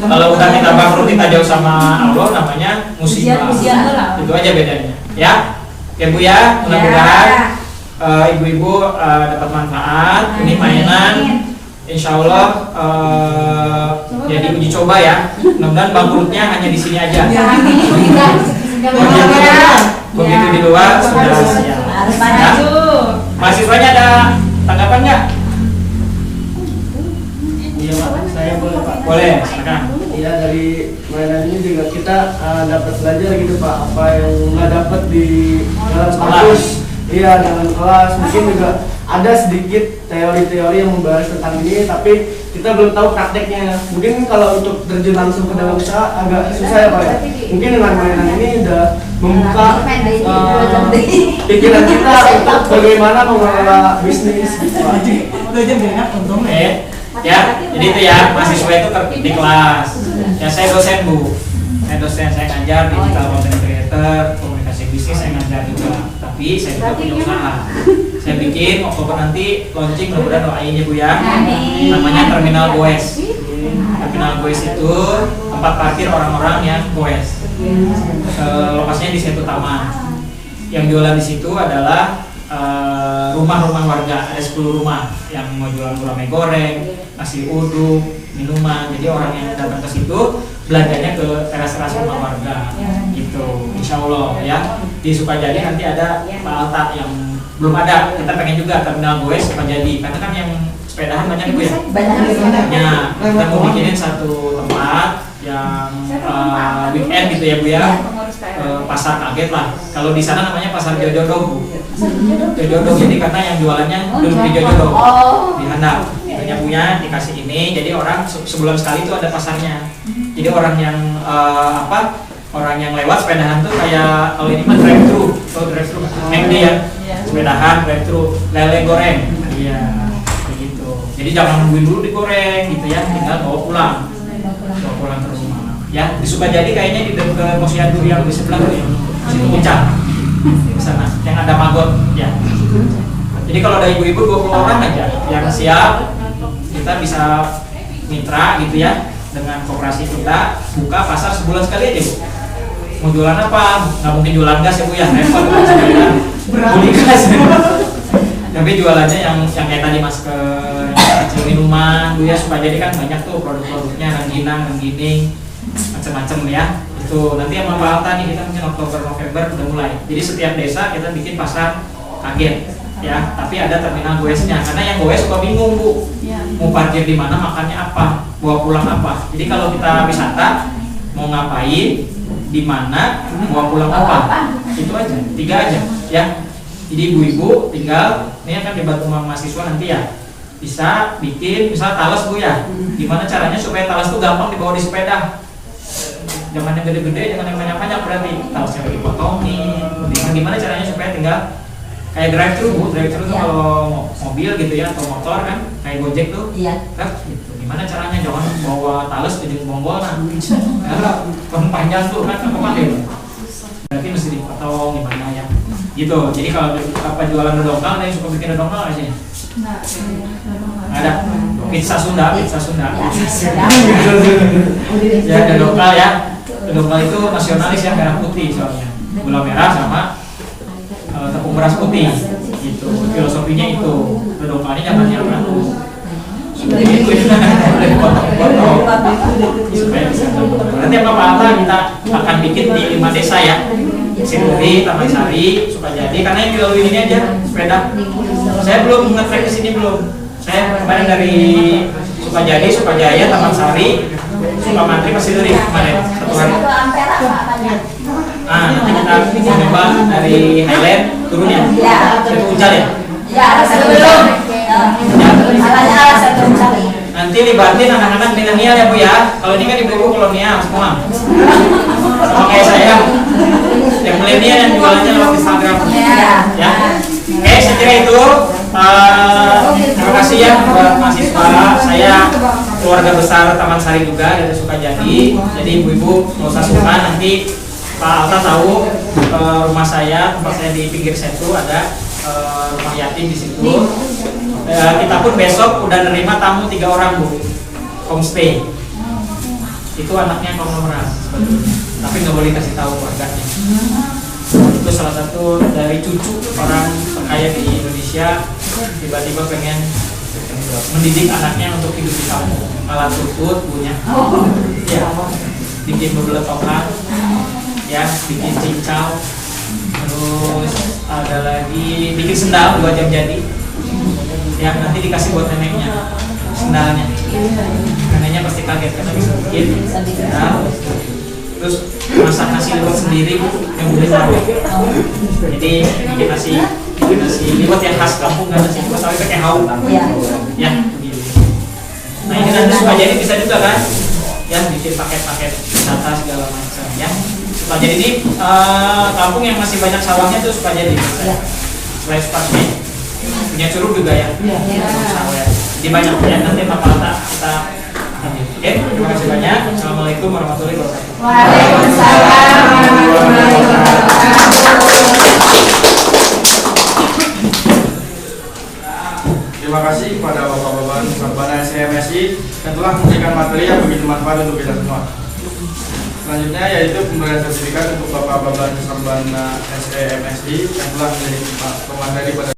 D: Kalau udah kita bangkrut, kita jauh sama Allah, namanya musibah. Itu aja bedanya ya. Ya Bu ya, mudah-mudahan ibu-ibu dapat manfaat. Ini mainan, insya Allah jadi uji coba ya. Mudah-mudahan bangkrutnya hanya di sini aja. Begitu di luar sudah siap. Ya. Mahasiswanya ada tanggapan nggak?
H: Iya Pak, saya boleh Pak.
D: Boleh, silakan.
H: Iya, dari mainan ini juga kita dapat belajar gitu Pak, apa yang nggak dapat di dalam kampus. Iya, dalam kelas mungkin juga ada sedikit teori-teori yang membahas tentang ini, tapi kita belum tahu prakteknya. Mungkin kalau untuk terjun langsung ke dalam usaha agak susah ya Pak ya. Mungkin dengan mainan ini udah membuka pikiran kita untuk bagaimana mengelola bisnis gitu Pak.
D: Ya, jadi itu ya, mahasiswa itu di kelas. Ya, saya dosen Bu. Saya dosen, saya ngajar digital content creator, komunikasi bisnis saya ngajar juga. Tapi saya juga punya usaha. Saya bikin Oktober nanti launching, mudah-mudahan doain ya Bu ya. Namanya Terminal Goes. Terminal Goes itu tempat parkir orang-orang yang goes. Lokasinya di Setu Taman. Yang jualan di situ adalah rumah-rumah warga, ada 10 rumah yang mau jualan gurame goreng, nasi uduk, minuman. Jadi orang yang datang ke situ belanjanya ke teras-teras rumah warga gitu. Insya Allah ya di Sukajadi nanti ada Pak Alta yang belum ada. Kita pengen juga Terminal Goes Sukajadi, karena kan yang sepedahan banyak Bu ya. Ya, kita mau bikinin satu tempat yang weekend gitu ya Bu ya. Pasar kaget lah. Kalau di sana namanya pasar Jojodo Bu. Jojodo, jadi karena yang jualannya duduk di Jojodo di handap. Itunya punya dikasih ini, jadi orang sebulan sekali itu ada pasarnya. Jadi orang yang orang yang lewat sepedahan tuh kayak kalau ini mah drive thru, McD ya, sepedahan drive thru, lele goreng, iya begitu. Jadi jangan nungguin dulu digoreng gitu ya, tinggal bawa pulang ke rumah. Ya, di Sukajadi kayaknya di dekat Posyandu yang di sebelah tuh ya, situ Puncak, di sana yang ada magot ya. Jadi kalau ada ibu-ibu 20 orang aja yang siap, kita bisa mitra gitu ya dengan koperasi kita, buka pasar sebulan sekali aja Bu. Mau jualan apa? Nggak mungkin jualan gas ya Bu ya, repot beli gas. Tapi jualannya yang kayak tadi masker, kecil minuman Bu ya, supaya jadi kan banyak tuh produk-produknya, rengginang, renggining, macam-macam ya. Itu nanti yang Pak Alta nih, kita mungkin Oktober November udah mulai. Jadi setiap desa kita bikin pasar kaget ya, tapi ada terminal goesnya, karena yang goes suka bingung Bu, mau parkir di mana, makannya apa, bawa pulang apa. Jadi kalau kita wisata mau ngapain, di mana, bawa pulang apa, itu aja, 3 aja ya. Jadi ibu-ibu tinggal ini akan dibantu mahasiswa nanti ya, bisa bikin misal talas Bu ya. Gimana caranya supaya talas tuh gampang dibawa di sepeda, jangan yang gede-gede, jangan yang banyak-banyak, berarti talasnya dipotongin. Gimana caranya supaya tinggal kayak drive thru Bu, drive thru tuh kalau mobil gitu ya atau motor kan kayak Gojek tuh, kan gitu. Gimana caranya, jangan bawa talas jadi bonggol nah, kan panjang tuh kan apa pakai, berarti mesti dipotong gimana ya, gitu. Jadi kalau apa jualan dodongkal, ada yang suka bikin dodongkal nggak sih? Ada pizza Sunda. Ya dodongkal ya, dodongkal itu nasionalis ya, merah putih soalnya, gula merah sama tepung beras putih gitu. Filosofi filosofinya itu. Kedokterannya jangan yang anu. Seperti itu ya. Potong-potong. Supaya bisa. Nanti apa-apa kita akan bikin di 5 desa ya. Situri, Taman Sari, Sukajadi. Karena yang dilalui ini aja sepeda. Saya belum nge-track ke sini belum. Saya kemarin dari Sukajadi, Sukajaya, Taman Sari, Sukamantri, Situri kemarin 1 hari. Nanti kita coba dari Highland turun ya. Itu Ucal ya?
I: Ya, sebelum.
D: Nanti libatin anak-anak milenial ya Bu ya. Kalau ini kan ibu-ibu kolonial semua. Sama kayak saya. Yang milenial yang jualannya lewat Instagram. Ya. Oke, saya kira itu. Terima kasih ya buat mahasiswa. Saya keluarga besar Taman Sari juga dari Sukajadi. Jadi ibu-ibu nggak usah sungkan, nanti Pak Alta tahu rumah saya, tempat saya di pinggir Setu ada rumah yatim di situ. Kita pun besok udah nerima tamu 3 orang Bu, homestay. Itu anaknya konglomerat sebetulnya, tapi nggak boleh kasih tahu keluarganya. Itu salah satu dari cucu orang terkaya di Indonesia, tiba-tiba pengen mendidik anaknya untuk hidup di kampung, malah tutut punya, ya, bikin bebeletokan, ya, bikin cincau, terus ada lagi bikin sendal 2 jam jadi, ya, nanti dikasih buat neneknya sendalnya, neneknya pasti kaget karena bisa bikin, ya. Terus masak nasi liwet sendiri yang beli tahu. Jadi bikin nasi liwet yang khas kampung, kan nasi liwet tapi pakai hauk. Ya, begini. Nah ini nanti Sukajadi bisa juga kan? Ya, bikin paket-paket wisata segala macam ya. Sukajadi ini kampung yang masih banyak sawahnya tuh Sukajadi. Selain Sukajadi punya Curug juga ya. Sawah. Jadi banyak ya, nanti Pak kita. Oke, terima kasih banyak. Assalamualaikum warahmatullahi wabarakatuh.
I: Waalaikumsalam warahmatullahi wabarakatuh.
G: Terima kasih kepada Bapak-Bapak Sarjana SMSI yang telah memberikan materi yang begitu manfaat untuk kita semua. Selanjutnya yaitu pemberian sertifikat untuk Bapak-Bapak Sarjana SMSI yang telah menjadi pemateri pada